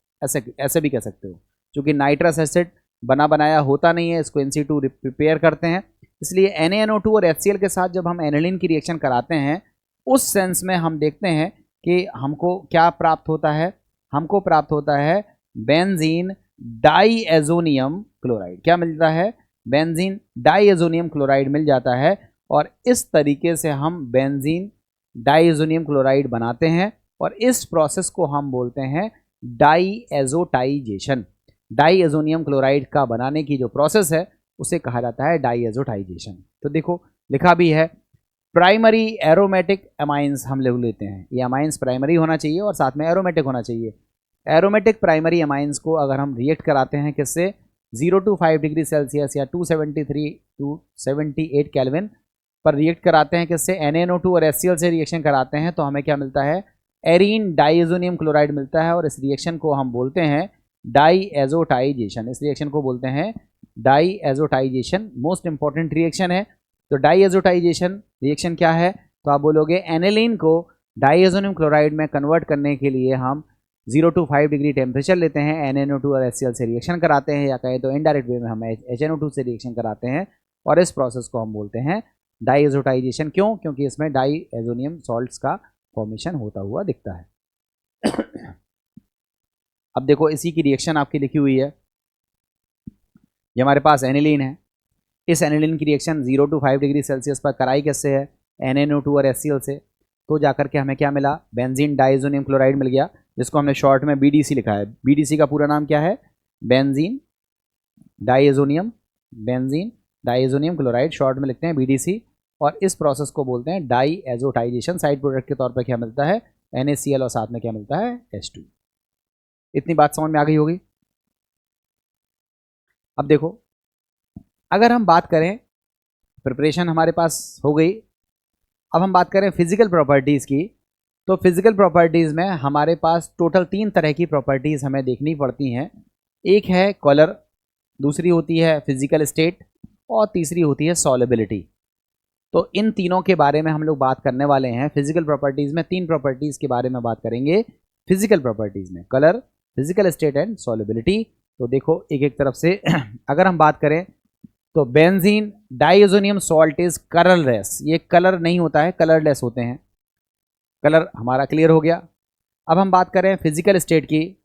ऐसे भी कह सकते हो। क्योंकि नाइट्रस एसिड बना बनाया होता नहीं है, इसको In-situ प्रिपेयर करते हैं, इसलिए NaNO2 और HCl के साथ जब हम एनिलीन की रिएक्शन कराते हैं उस सेंस में हम देखते हैं कि हमको क्या प्राप्त होता है? हमको प्राप्त होता है बेंजीन डाइएजोनियम क्लोराइड। क्या मिलता है? बेंजीन डाइएजोनियम क्लोराइड मिल जाता है और इस तरीके से हम बेंजीन डाइएजोनियम क्लोराइड बनाते हैं और इस प्रोसेस को हम बोलते हैं डाइएजोटाइजेशन। डाइएजोनियम क्लोराइड का बनाने की जो प्रोसेस है उसे कहा जाता है डाइएजोटाइजेशन। तो देखो लिखा भी है प्राइमरी एरोमेटिक अमाइंस हम लोग लेते हैं, ये अमाइंस प्राइमरी होना चाहिए और साथ में एरोमेटिक होना चाहिए। एरोमेटिक प्राइमरी अमाइंस को अगर हम रिएक्ट कराते हैं किससे? 0 to 5 डिग्री सेल्सियस या 273 to 78 केल्विन, पर रिएक्ट कराते हैं किससे, NaNO2 और HCl से रिएक्शन कराते हैं तो हमें क्या मिलता है, एरीन डाइएजोनियम क्लोराइड मिलता है। और इस रिएक्शन को हम बोलते हैं डाईएजोटाइजेशन। इस रिएक्शन को बोलते हैं डाईएजोटाइजेशन, मोस्ट इंपॉर्टेंट रिएक्शन है। तो डाईएजोटाइजेशन रिएक्शन क्या है, तो आप बोलोगे एनिलीन को डाइएजोनियम क्लोराइड में कन्वर्ट करने के लिए हम 0 to 5 डिग्री टेम्परेचर लेते हैं, NaNO2 और HCl से रिएक्शन कराते हैं, या कहें तो इनडायरेक्ट वे में हम HNO2 से रिएक्शन कराते हैं, और इस प्रोसेस को हम बोलते हैं डाइएजोटाइजेशन। क्यों, क्योंकि इसमें डाइएजोनियम सॉल्ट्स का फॉर्मेशन होता हुआ दिखता है। अब देखो इसी की रिएक्शन आपकी लिखी हुई है, ये हमारे पास एनिलीन है। इस एनिलीन की रिएक्शन 0 to 5 डिग्री सेल्सियस पर कराई किससे है, NaNO2 और HCl से, तो जाकर के हमें क्या मिला, बेंजीन डाइएजोनियम क्लोराइड मिल गया, जिसको हमने शॉर्ट में BDC लिखा है। BDC का पूरा नाम क्या है, बेंजीन डाइएजोनियम क्लोराइड, शॉर्ट में लिखते हैं BDC। और इस प्रोसेस को बोलते हैं डाइएजोटाइजेशन। साइड प्रोडक्ट के तौर पर क्या मिलता है, NaCl, और साथ में क्या मिलता है, H2। इतनी बात समझ में आ गई होगी। अब देखो, अगर हम बात करें, प्रिपरेशन हमारे पास हो गई, अब हम बात करें फिजिकल प्रॉपर्टीज़ की। तो फिजिकल प्रॉपर्टीज़ में हमारे पास टोटल 3 तरह की प्रॉपर्टीज़ हमें देखनी पड़ती हैं। एक है कलर, दूसरी होती है फिजिकल स्टेट, और तीसरी होती है सॉल्युबिलिटी। तो इन तीनों के बारे में हम लोग बात करने वाले हैं। फिजिकल प्रॉपर्टीज़ में 3 प्रॉपर्टीज़ के बारे में बात करेंगे फिजिकल प्रॉपर्टीज़ में, colour, physical state and solubility. तो देखो एक एक तरफ से अगर हम बात करें तो benzene diazonium salt is colourless, ये कलर नहीं होता है, कलरलेस होते हैं। कलर हमारा क्लियर हो गया। अब हम बात करें फिजिकल स्टेट की,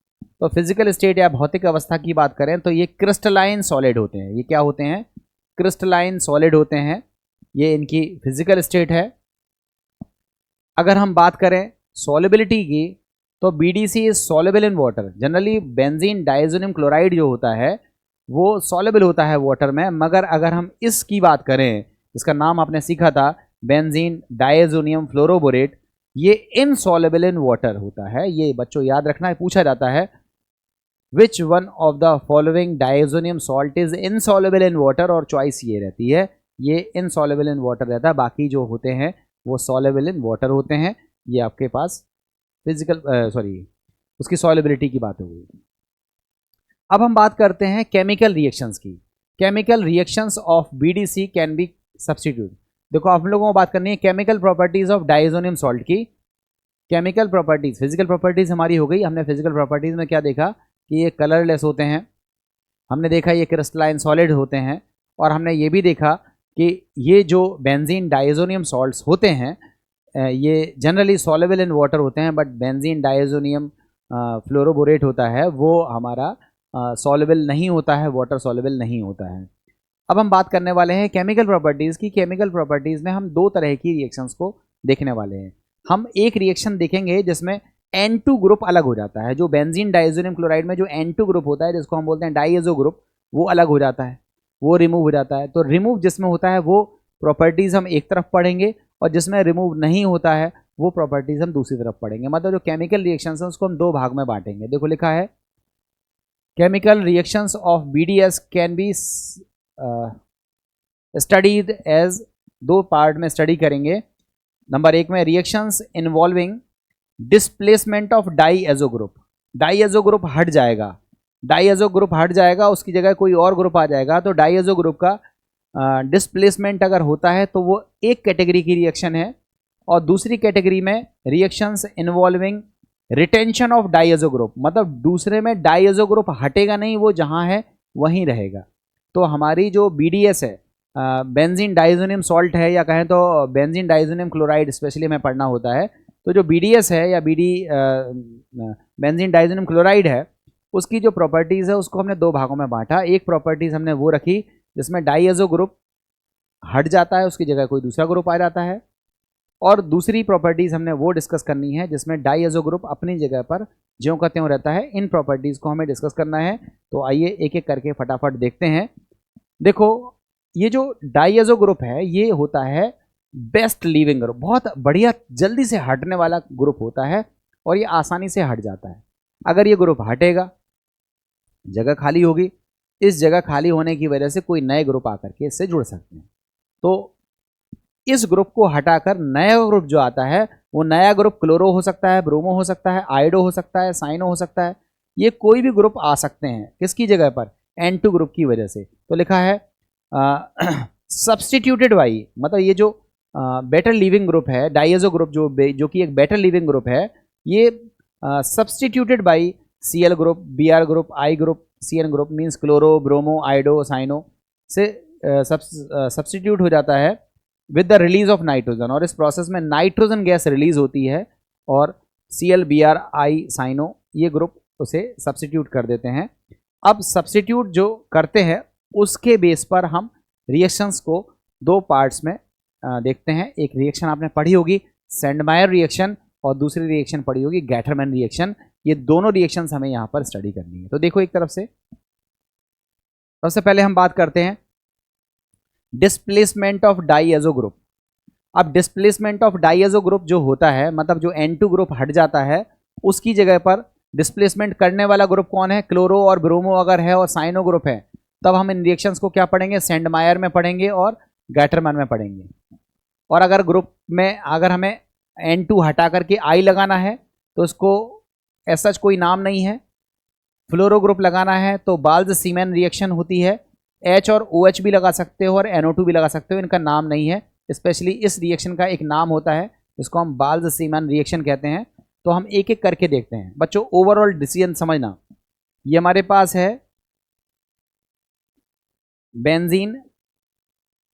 तो फिजिकल स्टेट या भौतिक अवस्था की बात करें तो ये क्रिस्टलाइन सॉलिड होते हैं। ये क्या होते हैं, क्रिस्टलाइन सॉलिड होते हैं, ये इनकी फिजिकल स्टेट है। अगर हम बात करें सॉल्युबिलिटी की, तो BDC is soluble in water. Generally benzene diazonium chloride जो होता है वो सॉल्युबल होता है वाटर में, मगर अगर हम इसकी बात करें, इसका नाम आपने सीखा था बेंजीन डाइएजोनियम फ्लोरोबोरेट, ये इनसॉल्युबल इन वाटर होता है। ये बच्चों याद रखना है, पूछा जाता है which one of the following diazonium salt is insoluble in water, और चॉइस ये रहती है, ये इनसॉल्युबल इन वाटर रहता है, बाकी जो होते हैं वो सॉल्युबल इन वाटर होते हैं। ये आपके पास फिजिकल उसकी सॉल्युबिलिटी की बात हो गई। अब हम बात करते हैं केमिकल रिएक्शंस की। Chemical reactions of BDC can be substitute. देखो आप लोगों को बात करनी है chemical properties of diazonium salt की। केमिकल प्रॉपर्टीज, फिजिकल प्रॉपर्टीज हमारी हो गई। हमने फिजिकल प्रॉपर्टीज में क्या देखा कि ये कलरलेस होते हैं, हमने देखा ये क्रिस्टलाइन सॉलिड होते हैं, और हमने ये भी देखा कि ये जो बेंजीन डाइएजोनियम सॉल्ट्स होते हैं ये जनरली सॉल्युबल इन वाटर होते हैं, बट बेंजीन डाइएजोनियम फ्लोरोबोरेट होता है वो हमारा सॉल्युबल नहीं होता है, वाटर सॉल्युबल नहीं होता है। अब हम बात करने वाले हैं केमिकल प्रॉपर्टीज़ की। केमिकल प्रॉपर्टीज़ में हम 2 तरह की रिएक्शंस को देखने वाले हैं। हम एक रिएक्शन देखेंगे जिसमें N2 ग्रुप अलग हो जाता है। जो बेंजीन डाइएजोनियम क्लोराइड में जो N2 ग्रुप होता है, जिसको हम बोलते हैं डाइएजो ग्रुप, वो अलग हो जाता है, वो रिमूव हो जाता है। तो रिमूव जिसमें होता है वो प्रॉपर्टीज़ हम एक तरफ पढ़ेंगे, और जिसमें रिमूव नहीं होता है वो प्रॉपर्टीज़ हम दूसरी तरफ पढ़ेंगे। मतलब जो केमिकल रिएक्शंस हैं उसको हम 2 भाग में बांटेंगे। देखो लिखा है chemical reactions of BDS can be studied as, 2 part में स्टडी करेंगे। नंबर 1 में reactions involving displacement of diazo group. Diazo group हट जाएगा, डाइएजो ग्रुप हट जाएगा, उसकी जगह कोई और ग्रुप आ जाएगा। तो डाइएजो ग्रुप का डिस्प्लेसमेंट अगर होता है तो वो एक कैटेगरी की रिएक्शन है। और दूसरी कैटेगरी में reactions involving retention of diazo group, मतलब दूसरे में डाइएजो ग्रुप हटेगा नहीं, वो जहां है वहीं रहेगा। तो हमारी जो BDS है, बेंजीन डाइएजोनियम सॉल्ट है, या कहें तो बेंजीन डाइएजोनियम क्लोराइड स्पेशली हमें पढ़ना होता है। तो जो BDS है या बेंजीन डाइएजोनियम क्लोराइड है, उसकी जो प्रॉपर्टीज़ है उसको हमने 2 भागों में बांटा। एक प्रॉपर्टीज़ हमने वो रखी जिसमें डाइएजो ग्रुप हट जाता है, उसकी जगह कोई दूसरा ग्रुप आ जाता है, और दूसरी प्रॉपर्टीज़ हमने वो डिस्कस करनी है जिसमें डाइएजो ग्रुप अपनी जगह पर ज्यों का त्यों रहता है। इन प्रॉपर्टीज़ को हमें डिस्कस करना है। तो आइए एक एक करके फटाफट देखते हैं। देखो ये जो डाइएजो ग्रुप है ये होता है बेस्ट लीविंग ग्रुप, बहुत बढ़िया जल्दी से हटने वाला ग्रुप होता है, और ये आसानी से हट जाता है। अगर ये ग्रुप हटेगा, जगह खाली होगी, इस जगह खाली होने की वजह से कोई नए ग्रुप आकर के इससे जुड़ सकते हैं। तो इस ग्रुप को हटाकर नया ग्रुप जो आता है वो नया ग्रुप क्लोरो हो सकता है, ब्रोमो हो सकता है, आयोडो हो सकता है, साइनो हो सकता है, ये कोई भी ग्रुप आ सकते हैं किसकी जगह पर, N2 ग्रुप की वजह से। तो लिखा है सब्सटीट्यूटेड बाई, मतलब ये जो बेटर लिविंग ग्रुप है, डाइएजो ग्रुप जो कि एक बेटर लिविंग ग्रुप है, ये substituted by Cl group, Br group, I group, Cn group, means chloro, bromo, iodo, cyano से सब्सटीट्यूट हो जाता है with the release of nitrogen, और इस प्रोसेस में नाइट्रोजन गैस रिलीज होती है और Cl, Br, I, साइनो ये ग्रुप उसे सब्सटीट्यूट कर देते हैं। अब सब्सटीट्यूट जो करते हैं उसके बेस पर हम रिएक्शंस को दो पार्ट्स में देखते हैं। एक रिएक्शन आपने पढ़ी होगी सेंडमायर रिएक्शन और दूसरी रिएक्शन पढ़ी होगी गैटरमैन रिएक्शन। ये दोनों रिएक्शंस हमें यहाँ पर स्टडी करनी है। तो देखो एक तरफ से सबसे पहले हम बात करते हैं डिस्प्लेसमेंट ऑफ डाइएजो ग्रुप। अब डिस्प्लेसमेंट ऑफ डाइएजो ग्रुप जो होता है, मतलब जो N2 ग्रुप हट जाता है उसकी जगह पर डिस्प्लेसमेंट करने वाला ग्रुप कौन है, क्लोरो और ब्रोमो अगर है और साइनो ग्रुप है, तब हम इन रिएक्शंस को क्या पढ़ेंगे, सेंडमायर में पढ़ेंगे और गैटरमैन में पढ़ेंगे। और अगर ग्रुप में अगर हमें N2 हटा करके I लगाना है तो उसको ऐसा कोई नाम नहीं है। फ्लोरो ग्रुप लगाना है तो बाल्ज सीमेन रिएक्शन होती है, H और OH भी लगा सकते हो और NO2 भी लगा सकते हो, इनका नाम नहीं है। स्पेशली इस रिएक्शन का एक नाम होता है, इसको हम बाल्ज सीमेन रिएक्शन कहते हैं। तो हम एक एक करके देखते हैं बच्चों, ओवरऑल डिसीजन समझना। ये हमारे पास है बेंजीन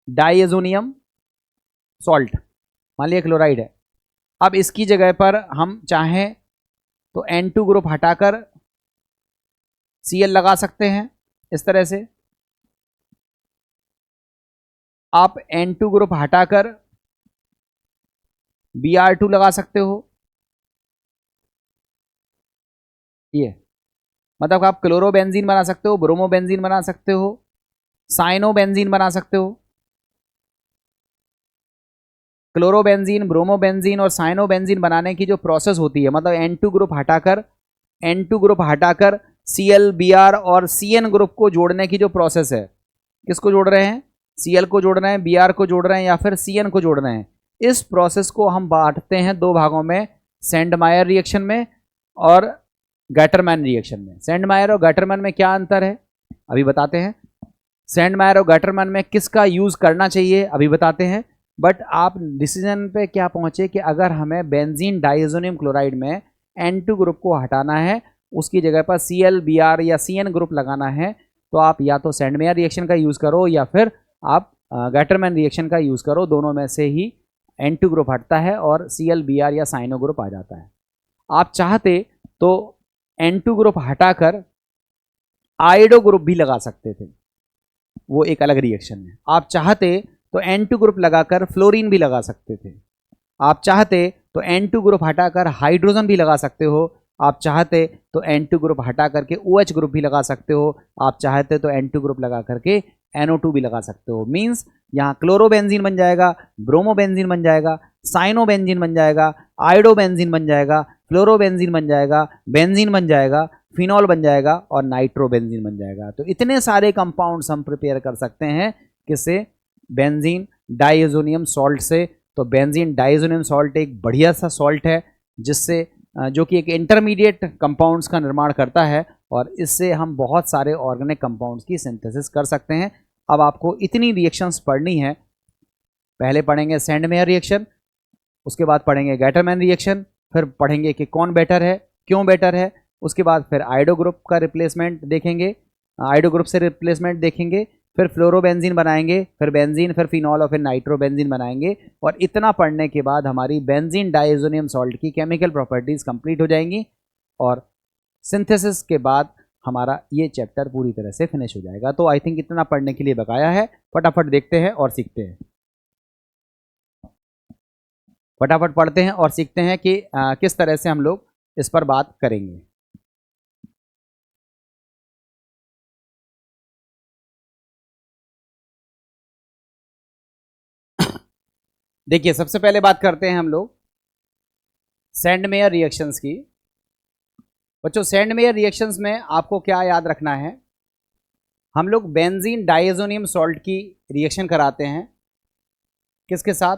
डाइएजोनियम सॉल्ट, मान लिया क्लोराइड है। अब इसकी जगह पर हम चाहें तो N2 ग्रुप हटाकर Cl लगा सकते हैं इस तरह से। आप N2 ग्रुप हटाकर Br2 लगा सकते हो। ये मतलब आप क्लोरो बेंजीन बना सकते हो, ब्रोमो बेंजीन बना सकते हो, साइनो बेंजीन बना सकते हो। क्लोरो बेंजीन, ब्रोमो बेंजीन और साइनो बेंजीन बनाने की जो प्रोसेस होती है, मतलब N2 ग्रुप हटाकर Cl, Br और Cn ग्रुप को जोड़ने की जो प्रोसेस है, किसको जोड़ रहे हैं, Cl को जोड़ रहे हैं, Br को जोड़ रहे हैं या फिर Cn को जोड़ रहे हैं। इस प्रोसेस को हम बांटते हैं दो भागों में, सेंडमायर रिएक्शन में और गैटरमैन रिएक्शन में। सेंडमायर और गैटरमैन में क्या अंतर है अभी बताते हैं। सेंडमायर और गैटरमैन में किसका यूज करना चाहिए अभी बताते हैं। बट आप डिसीजन पे क्या पहुंचे कि अगर हमें बेंजीन डाइएजोनियम क्लोराइड में N2 ग्रुप को हटाना है, उसकी जगह पर Cl, Br या Cn ग्रुप लगाना है, तो आप या तो सेंडमायर रिएक्शन का यूज करो या फिर आप गैटरमैन रिएक्शन का यूज करो। दोनों में से ही N2 ग्रुप हटता है और Cl, Br या साइनो ग्रुप आ जाता है। आप चाहते तो N2 ग्रुप हटाकर आयोडो ग्रुप भी लगा सकते थे, वो एक अलग रिएक्शन है। आप चाहते तो N2 ग्रुप लगाकर फ्लोरीन भी लगा सकते थे। आप चाहते तो N2 ग्रुप हटाकर हाइड्रोजन भी लगा सकते हो। आप चाहते तो N2 ग्रुप हटा करके OH ग्रुप भी लगा सकते हो। आप चाहते तो N2 ग्रुप लगा करके NO2 भी लगा सकते हो। मीन्स यहाँ क्लोरो बेंजीन बन जाएगा, ब्रोमो बेंजीन बन जाएगा, साइनो बेंजीन बन जाएगा, आयोडो बेंजीन बन जाएगा, फ्लोरो बेंजीन बन जाएगा, बेंजीन बन जाएगा, फिनॉल बन जाएगा और नाइट्रो बेंजीन बन जाएगा। तो इतने सारे कंपाउंड्स हम प्रिपेयर कर सकते हैं किससे, बेंजीन डाइएजोनियम सॉल्ट से। तो बेंजीन डाइएजोनियम सॉल्ट एक बढ़िया सा सॉल्ट है जिससे जो कि एक इंटरमीडिएट कंपाउंड्स का निर्माण करता है और इससे हम बहुत सारे ऑर्गेनिक कंपाउंड्स की सिंथेसिस कर सकते हैं। अब आपको इतनी रिएक्शंस पढ़नी है, पहले पढ़ेंगे सेंडमेयर रिएक्शन, उसके बाद पढ़ेंगे गैटरमैन रिएक्शन, फिर पढ़ेंगे कि कौन बेटर है, क्यों बेटर है, उसके बाद फिर आयोडो ग्रुप का रिप्लेसमेंट देखेंगे, आयोडो ग्रुप से रिप्लेसमेंट देखेंगे, फिर फ्लोरोबेंजीन बनाएंगे, फिर बेंजीन, फिर फिनॉल और फिर नाइट्रोबेंजीन बनाएंगे। और इतना पढ़ने के बाद हमारी बेंजीन डाइएजोनियम सॉल्ट की केमिकल प्रॉपर्टीज कंप्लीट हो जाएंगी और सिंथेसिस के बाद हमारा ये चैप्टर पूरी तरह से फिनिश हो जाएगा। तो आई थिंक इतना पढ़ने के लिए बकाया है, फटाफट देखते हैं और सीखते हैं। फटाफट पढ़ते हैं और सीखते हैं कि किस तरह से हम लोग इस पर बात करेंगे। देखिए सबसे पहले बात करते हैं हम लोग सेंडमेयर रिएक्शंस की। बच्चों सेंडमेयर रिएक्शंस में आपको क्या याद रखना है, हम लोग बेंजीन डाइएजोनियम सॉल्ट की रिएक्शन कराते हैं किसके साथ,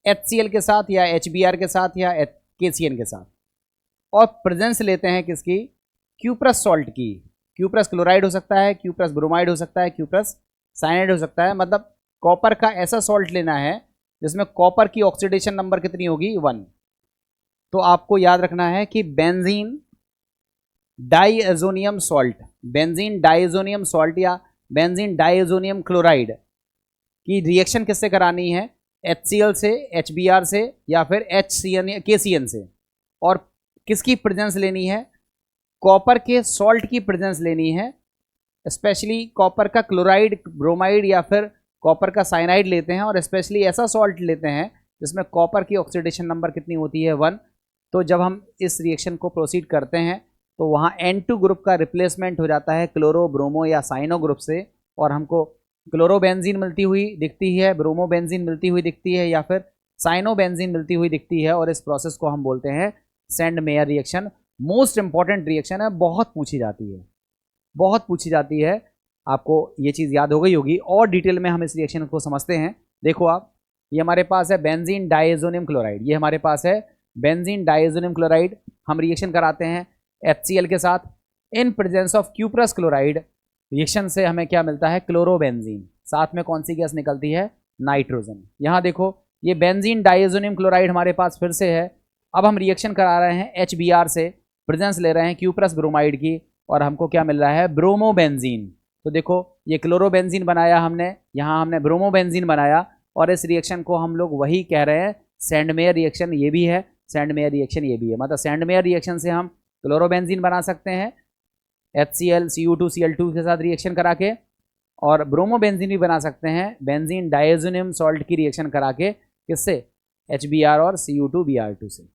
HCl के साथ या HBr के साथ या KCN के साथ, और प्रेजेंस लेते हैं किसकी, क्यूप्रस सॉल्ट की। क्यूप्रस क्लोराइड हो सकता है, क्यूप्रस ब्रोमाइड हो सकता है, क्यूप्रस साइनाइड हो सकता है, मतलब कॉपर का ऐसा सॉल्ट लेना है जिसमें कॉपर की ऑक्सीडेशन नंबर कितनी होगी, 1। तो आपको याद रखना है कि benzene diazonium salt, benzene diazonium salt या बेंजीन डाइएजोनियम क्लोराइड की रिएक्शन किससे करानी है, HCl से, HBr से या फिर HCN KCN से, और किसकी प्रेजेंस लेनी है, कॉपर के सॉल्ट की प्रेजेंस लेनी है। स्पेशली कॉपर का क्लोराइड, ब्रोमाइड या फिर कॉपर का साइनाइड लेते हैं, और स्पेशली ऐसा सॉल्ट लेते हैं जिसमें कॉपर की ऑक्सीडेशन नंबर कितनी होती है, 1। तो जब हम इस रिएक्शन को प्रोसीड करते हैं तो वहाँ N2 ग्रुप का रिप्लेसमेंट हो जाता है क्लोरो, ब्रोमो या साइनो ग्रुप से, और हमको क्लोरोबेंजीन मिलती हुई दिखती है, ब्रोमोबेंजीन मिलती हुई दिखती है, या फिर साइनोबेंजीन मिलती हुई दिखती है, और इस प्रोसेस को हम बोलते हैं send mayor reaction. Most important reaction है, बहुत पूछी जाती है, बहुत पूछी जाती है। आपको ये चीज़ याद हो गई होगी, और डिटेल में हम इस रिएक्शन को समझते हैं। देखो आप, ये हमारे पास है बेंजीन डाइएजोनियम क्लोराइड, ये हमारे पास है बेंजीन डाइएजोनियम क्लोराइड। हम रिएक्शन कराते हैं HCl के साथ in presence of cuprous chloride. Reaction से हमें क्या मिलता है, क्लोरोबेंजीन, साथ में कौन सी गैस निकलती है, नाइट्रोजन। यहाँ देखो, ये बेंजीन डाइएजोनियम क्लोराइड हमारे पास फिर से है। अब हम रिएक्शन करा रहे हैं HBr से, प्रेजेंस ले रहे हैं क्यूप्रस ब्रोमाइड की, और हमको क्या मिल रहा है, ब्रोमोबेंजीन। तो देखो, ये क्लोरोबेंजीन बनाया हमने, यहाँ हमने ब्रोमोबेंजीन बनाया, और इस रिएक्शन को हम लोग वही कह रहे हैं सेंड मेयर रिएक्शन। ये भी है सेंड मेयर रिएक्शन, ये भी है। मतलब सेंड मेयर रिएक्शन से हम क्लोरोबेंजीन बना सकते हैं HCl Cu2 Cl2 के साथ रिएक्शन करा के, और ब्रोमोबेंजीन भी बना सकते हैं बेंजीन डाइएजोनियम सॉल्ट की रिएक्शन करा के, किससे, HBr और Cu2Br2 से।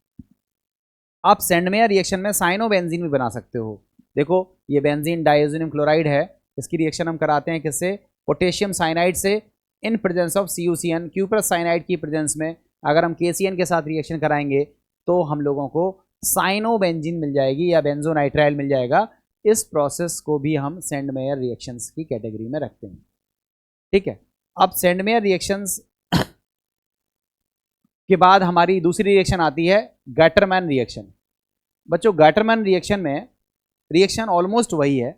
आप सेंड मेयर रिएक्शन में साइनोबेंजीन भी बना सकते हो। देखो, ये बेंजीन डाइएजोनियम क्लोराइड है, इसकी रिएक्शन हम कराते हैं किससे, पोटेशियम साइनाइड से in presence of CuCN, cuprous cyanide की प्रेजेंस में। अगर हम KCN के साथ रिएक्शन कराएंगे तो हम लोगों को साइनोबेंजीन मिल जाएगी या बेंजोनाइट्राइल मिल जाएगा। इस प्रोसेस को भी हम सेंड मेयर रिएक्शंस की कैटेगरी में रखते हैं। ठीक है, अब सेंड मेयर रिएक्शंस के बाद हमारी दूसरी रिएक्शन आती है गैटरमैन रिएक्शन। बच्चों, गैटरमैन रिएक्शन में रिएक्शन ऑलमोस्ट वही है।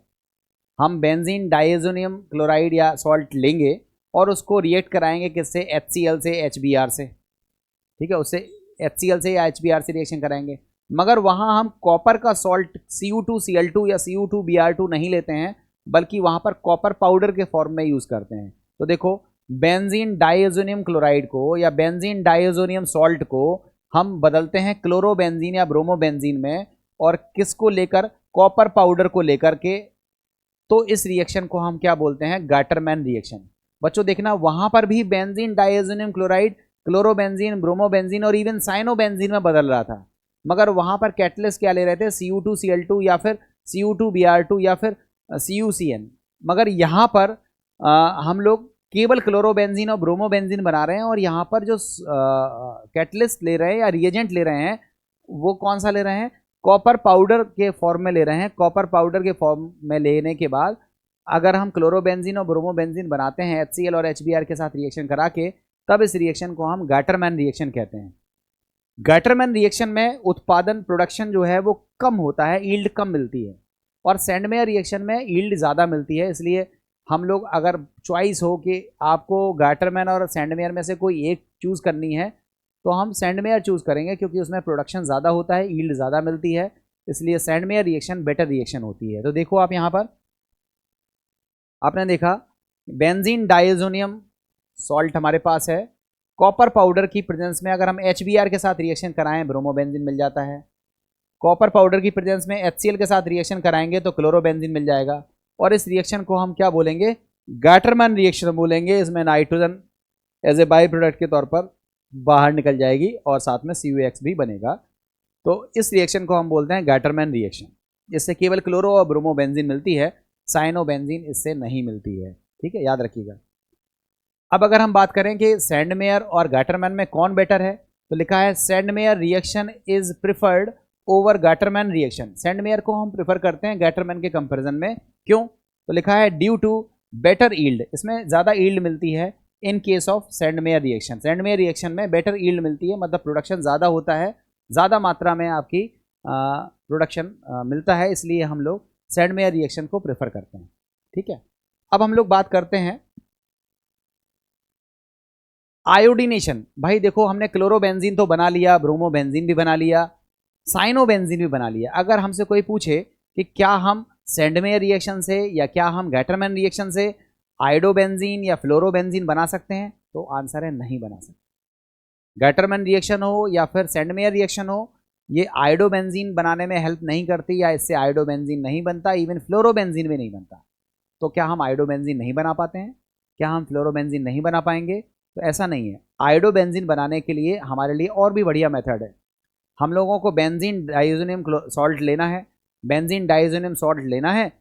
हम बेंजीन डाइएजोनियम क्लोराइड या सॉल्ट लेंगे और उसको रिएक्ट कराएंगे किससे, HCl से, HBr से। ठीक है, उससे HCl से या HBr से रिएक्शन कराएंगे, मगर वहाँ हम कॉपर का सॉल्ट Cu2 Cl2 या Cu2Br2 नहीं लेते हैं, बल्कि वहाँ पर कॉपर पाउडर के फॉर्म में यूज़ करते हैं। तो देखो, बेंजीन डाइएजोनियम क्लोराइड को या बेंजीन डाइएजोनियम सॉल्ट को हम बदलते हैं क्लोरोबेंजीन या ब्रोमोबेंजीन में, और किसको लेकर, कॉपर पाउडर को लेकर के। तो इस रिएक्शन को हम क्या बोलते हैं, गैटरमैन रिएक्शन। बच्चों देखना, वहाँ पर भी benzene diazonium chloride chlorobenzene, bromobenzene और इवन साइनोबेंजीन में बदल रहा था, मगर वहाँ पर कैटलिस्ट क्या ले रहे थे, Cu2 Cl2 या फिर Cu2Br2 या फिर CuCN। मगर यहाँ पर हम लोग केवल क्लोरोबेंजीन और ब्रोमोबेंजीन बना रहे हैं, और यहाँ पर जो कैटलिस्ट ले रहे हैं या रिएजेंट ले रहे हैं वो कौन सा ले रहे हैं, कॉपर पाउडर के फॉर्म में ले रहे हैं। कॉपर पाउडर के फॉर्म में लेने के बाद अगर हम क्लोरोबेंजीन और ब्रोमोबेंजीन बनाते हैं HCl और HBr के साथ रिएक्शन करा के, तब इस रिएक्शन को हम गैटरमैन रिएक्शन कहते हैं। गैटरमैन रिएक्शन में उत्पादन, प्रोडक्शन जो है वो कम होता है, यील्ड कम मिलती है, और सेंड मेयर रिएक्शन में यील्ड ज़्यादा मिलती है। इसलिए हम लोग, अगर चॉइस हो कि आपको गैटरमैन और सेंड मेयर में से कोई एक चूज़ करनी है, तो हम सेंड मेयर चूज़ करेंगे, क्योंकि उसमें प्रोडक्शन ज़्यादा होता है, यील्ड ज़्यादा मिलती है, इसलिए send mayor reaction better reaction होती है। तो देखो आप, यहाँ पर आपने देखा बेंजीन डाइएजोनियम सॉल्ट हमारे पास है, कॉपर पाउडर की प्रेजेंस में अगर हम HBr के साथ रिएक्शन कराएं ब्रोमोबेंजीन मिल जाता है। कॉपर पाउडर की प्रेजेंस में HCl के साथ रिएक्शन कराएंगे तो क्लोरोबेंजीन मिल जाएगा, और इस रिएक्शन को हम क्या बोलेंगे, गैटरमैन रिएक्शन बोलेंगे। इसमें nitrogen as a by product के तौर पर बाहर निकल जाएगी, और साथ में CuX भी बनेगा। तो इस रिएक्शन को हम बोलते हैं गैटरमैन रिएक्शन। इससे केवल क्लोरो और ब्रोमोबेंजीन मिलती है, साइनोबेंजीन इससे नहीं मिलती है। ठीक है, याद रखिएगा। अब अगर हम बात करें कि सेंड मेयर और गैटरमैन में कौन बेटर है, तो लिखा है send mayor reaction is preferred over Gattermann reaction. Send mayor को हम प्रिफर करते हैं गैटरमैन के कंपैरिजन में। क्यों, तो लिखा है ड्यू टू बेटर यील्ड, इसमें ज़्यादा यील्ड मिलती है, in case of Sandmeyer reaction. Sandmeyer reaction में बेटर यील्ड मिलती है, मतलब प्रोडक्शन ज़्यादा होता है, ज़्यादा मात्रा में आपकी प्रोडक्शन मिलता है, इसलिए हम लोग सैंडमेयर रिएक्शन को प्रेफर करते हैं। ठीक है, अब हम लोग बात करते हैं आयोडीनेशन। भाई देखो, हमने क्लोरोबेंजीन तो बना लिया, ब्रोमोबेंजीन भी बना लिया, साइनोबेंजीन भी बना लिया। अगर हमसे कोई पूछे कि क्या हम सैंडमेयर रिएक्शन से या क्या हम गैटरमैन रिएक्शन से आयोडोबेंजीन या फ्लोरोबेंजीन बना सकते हैं, तो आंसर है नहीं बना सकते। गैटरमैन रिएक्शन हो या फिर सैंडमेयर रिएक्शन हो, ये आयोडोबेंजीन बनाने में हेल्प नहीं करती, या इससे आयोडोबेंजीन नहीं बनता, इवन फ्लोरोबेंजीन भी नहीं बनता। तो क्या हम आयोडोबेंजीन नहीं बना पाते हैं? क्या हम फ्लोरोबेंजीन नहीं बना पाएंगे? तो ऐसा नहीं है। आयोडोबेंजीन बनाने के लिए हमारे लिए और भी बढ़िया मेथड है। हम लोगों को बेंजीन डाइज़ोनियम सॉल्ट लेना है, बेंजीन डाइज़ोनियम सॉल्ट लेना है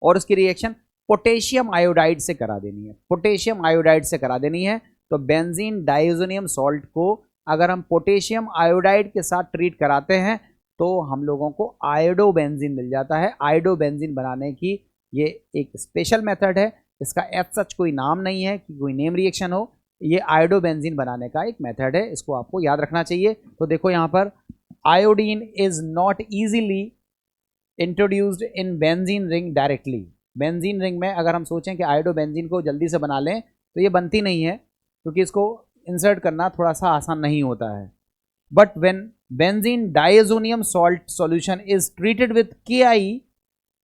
और उसकी रिएक्शन पोटेशियम आयोडाइड से करा देनी है। पोटेशियम आयोडाइड से करा देनी है। तो बेंजीन डाइज़ोनियम सॉल्ट को अगर हम पोटेशियम आयोडाइड के साथ ट्रीट कराते हैं तो हम लोगों को आयोडोबेंजीन मिल जाता है। आयोडोबेंजीन बनाने की ये एक स्पेशल मेथड है। इसका एज सच कोई नाम नहीं है कि कोई नेम रिएक्शन हो, ये आयोडोबेंजीन बनाने का एक मेथड है, इसको आपको याद रखना चाहिए। तो देखो यहाँ पर iodine is not easily introduced in benzene ring directly. Benzene ring में अगर हम सोचें कि आयोडोबेंजीन को जल्दी से बना लें तो ये बनती नहीं है, क्योंकि इसको इंसर्ट करना थोड़ा सा आसान नहीं होता है। But when benzene diazonium salt solution is treated with KI,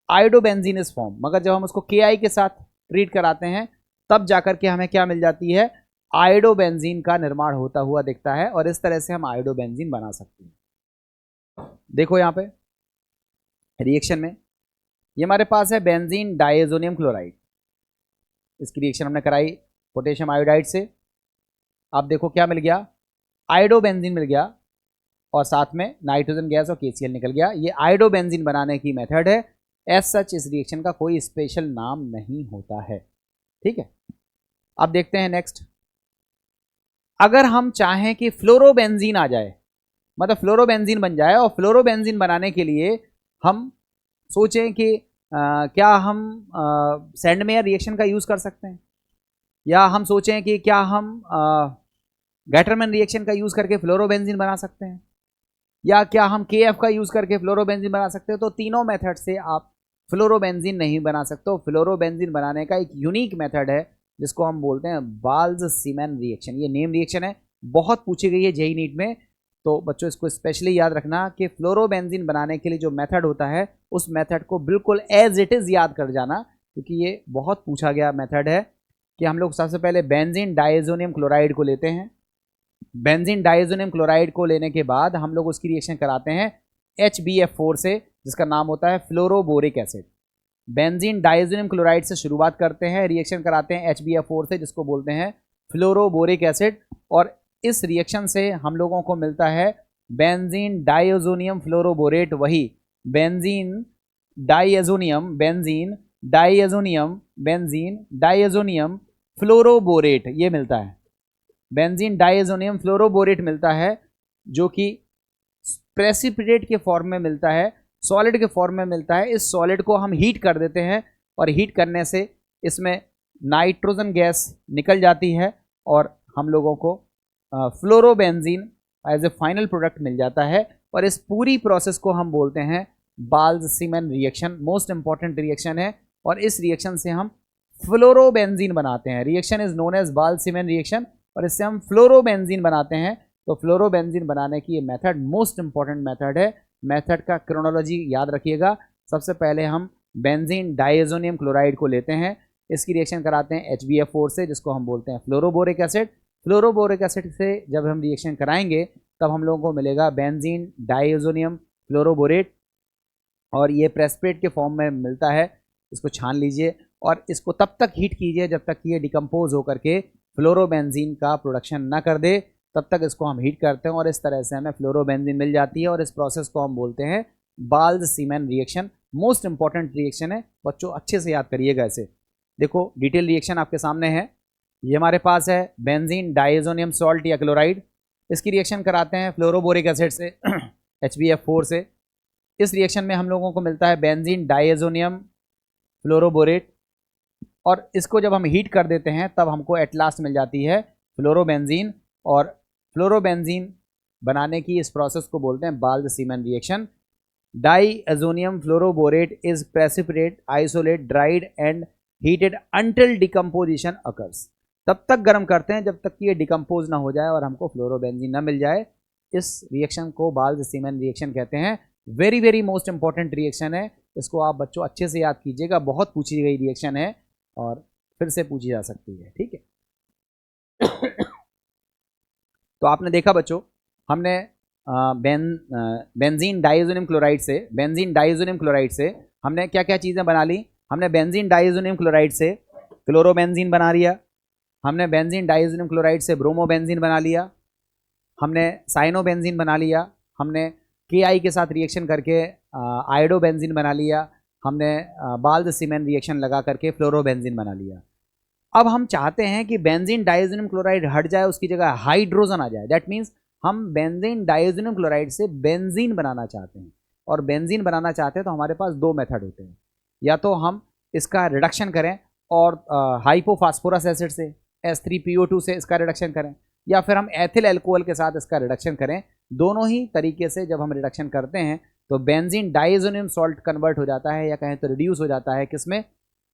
iodobenzene is form. मगर जब हम उसको KI के साथ ट्रीट कराते हैं तब जाकर के हमें क्या मिल जाती है? आयोडोबेंजीन का निर्माण होता हुआ दिखता है, और इस तरह से हम आयोडोबेंजीन बना सकते हैं। देखो यहाँ पे रिएक्शन में ये हमारे पास है बेंजीन डाइज़ोनियम क्लोराइड। इसकी रिएक्शन हमने कराई पोटेशियम आयोडाइड से। अब देखो क्या मिल गया? आयोडोबेंजीन मिल गया, और साथ में नाइट्रोजन गैस और KCl निकल गया। ये आयोडोबेंजीन बनाने की मेथड है। एज सच इस रिएक्शन का कोई स्पेशल नाम नहीं होता है। ठीक है, अब देखते हैं नेक्स्ट। अगर हम चाहें कि फ्लोरोबेंजीन आ जाए, मतलब फ्लोरोबेंजीन बन जाए, और फ्लोरोबेंजीन बनाने के लिए हम सोचें कि क्या हम सैंडमेयर रिएक्शन का यूज़ कर सकते हैं, या हम सोचें कि क्या हम गैटरमैन रिएक्शन का यूज़ करके फ्लोरोबेंजीन बना सकते हैं, या क्या हम KF का यूज़ करके फ्लोरोबेंजीन बना सकते हैं, तो तीनों मेथड से आप फ्लोरोबेंजीन नहीं बना सकते हो। फ्लोरोबेंजीन बनाने का एक यूनिक मेथड है जिसको हम बोलते हैं बाल्ज़-सीमन रिएक्शन। ये नेम रिएक्शन है, बहुत पूछी गई है JEE नीट में, तो बच्चों इसको स्पेशली याद रखना कि फ्लोरोबेंजीन बनाने के लिए जो मेथड होता है उस मेथड को बिल्कुल एज इट इज़ याद कर जाना, क्योंकि ये बहुत पूछा गया मेथड है। कि हम लोग सबसे पहले बेंजीन डाइज़ोनियम क्लोराइड को लेते हैं। बेंजीन डाइज़ोनियम क्लोराइड को लेने के बाद हम लोग उसकी रिएक्शन कराते हैं HBF4 से, जिसका नाम होता है फ्लोरोबोरिक एसिड। बेंजीन डाइज़ोनियम क्लोराइड से शुरुआत करते हैं, रिएक्शन कराते हैं HBF4 से, जिसको बोलते हैं फ्लोरोबोरिक एसिड, और इस रिएक्शन से हम लोगों को मिलता है बेंजीन डाइज़ोनियम फ्लोरोबोरेट। वही बेंजीन डाइज़ोनियम, बेंजीन डाइज़ोनियम, बेंजीन डाइज़ोनियम फ्लोरोबोरेट, ये मिलता है। बेंजीन डाइज़ोनियम फ्लोरोबोरेट मिलता है, जो कि प्रेसिपिटेट के फॉर्म में मिलता है, सॉलिड के फॉर्म में मिलता है। इस सॉलिड को हम हीट कर देते हैं, और हीट करने से इसमें नाइट्रोजन गैस निकल जाती है, और हम लोगों को fluorobenzene as a final product मिल जाता है। और इस पूरी प्रोसेस को हम बोलते हैं Balz Schiemann reaction. Most important reaction है, और इस रिएक्शन से हम फ्लोरोबेंजीन बनाते हैं। Reaction is known as Balz Schiemann reaction, और इससे हम फ्लोरोबेंजीन बनाते हैं। तो फ्लोरोबेंजीन बनाने की ये मेथड मोस्ट इंपॉर्टेंट मेथड है। मेथड का क्रोनोलॉजी याद रखिएगा। सबसे पहले हम बेंजीन डाइज़ोनियम क्लोराइड को लेते हैं, इसकी रिएक्शन कराते हैं HBF4 से, जिसको हम बोलते हैं फ्लोरोबोरिक एसिड। फ्लोरोबोरिक एसिड से जब हम रिएक्शन कराएंगे तब हम लोगों को मिलेगा बेंजीन डाइज़ोनियम फ्लोरोबोरेट, और ये प्रेसिपिटेट के फॉर्म में मिलता है। इसको छान लीजिए और इसको तब तक हीट कीजिए जब तक कि ये डिकम्पोज होकर के फ्लोरोबेंजीन का प्रोडक्शन ना कर दे, तब तक इसको हम हीट करते हैं, और इस तरह से हमें फ्लोरोबेंजीन मिल जाती है। और इस प्रोसेस को हम बोलते हैं Balz Schiemann reaction. Most important reaction है बच्चों, अच्छे से याद करिएगा इसे। देखो डिटेल रिएक्शन आपके सामने है। ये हमारे पास है बेंजीन डाइज़ोनियम सॉल्ट या क्लोराइड, इसकी रिएक्शन कराते हैं फ्लोरोबोरिक एसिड से HBF4 से। इस रिएक्शन में हम लोगों को मिलता है बेंजीन डाइज़ोनियम फ्लोरोबोरेट, और इसको जब हम हीट कर देते हैं तब हमको एट लास्ट मिल जाती है फ्लोरोबेंजीन। और फ्लोरोबेंजीन बनाने की इस प्रोसेस को बोलते हैं Balz Schiemann reaction. Diazonium fluoroborate is precipitate isolate dried and heated until decomposition occurs. तब तक गर्म करते हैं जब तक कि ये डिकम्पोज ना हो जाए और हमको फ्लोरोबेंजीन ना मिल जाए। इस रिएक्शन को बाल्द-सीमन रिएक्शन कहते हैं। Very very most important reaction है, इसको आप बच्चों अच्छे से याद कीजिएगा, बहुत पूछी गई रिएक्शन है और फिर से पूछी जा सकती है, ठीक है। तो आपने देखा बच्चों, हमने बेंजीन डाइएजोनियम क्लोराइड से हमने क्या क्या चीज़ें बना ली। हमने बेंजीन डाइएजोनियम क्लोराइड से क्लोरोबेंजीन बना लिया, हमने बेंजीन डाइएजोनियम क्लोराइड से ब्रोमोबेंजीन बना लिया, हमने साइनोबेंजीन बना लिया, हमने KI के साथ रिएक्शन करके आयोडोबेंजीन बना लिया, हमने बाल्द-सीमन रिएक्शन लगा करके फ्लोरोबेंजीन बना लिया। अब हम चाहते हैं कि बेंजीन डाइएजोनियम क्लोराइड हट जाए, उसकी जगह हाइड्रोजन आ जाए। दैट मीन्स हम बेंजीन डाइएजोनियम क्लोराइड से बेंजीन बनाना चाहते हैं। और बेंजीन बनाना चाहते हैं तो हमारे पास दो मेथड होते हैं, या तो हम इसका रिडक्शन करें और हाइपोफॉस्फोरस एसिड से H3PO2 से इसका रिडक्शन करें, या फिर हम एथिल अल्कोहल के साथ इसका रिडक्शन करें। दोनों ही तरीके से जब हम रिडक्शन करते हैं तो बेंजीन डाइएजोनियम सॉल्ट कन्वर्ट हो जाता है, या कहें तो रिड्यूस हो जाता है किसमें,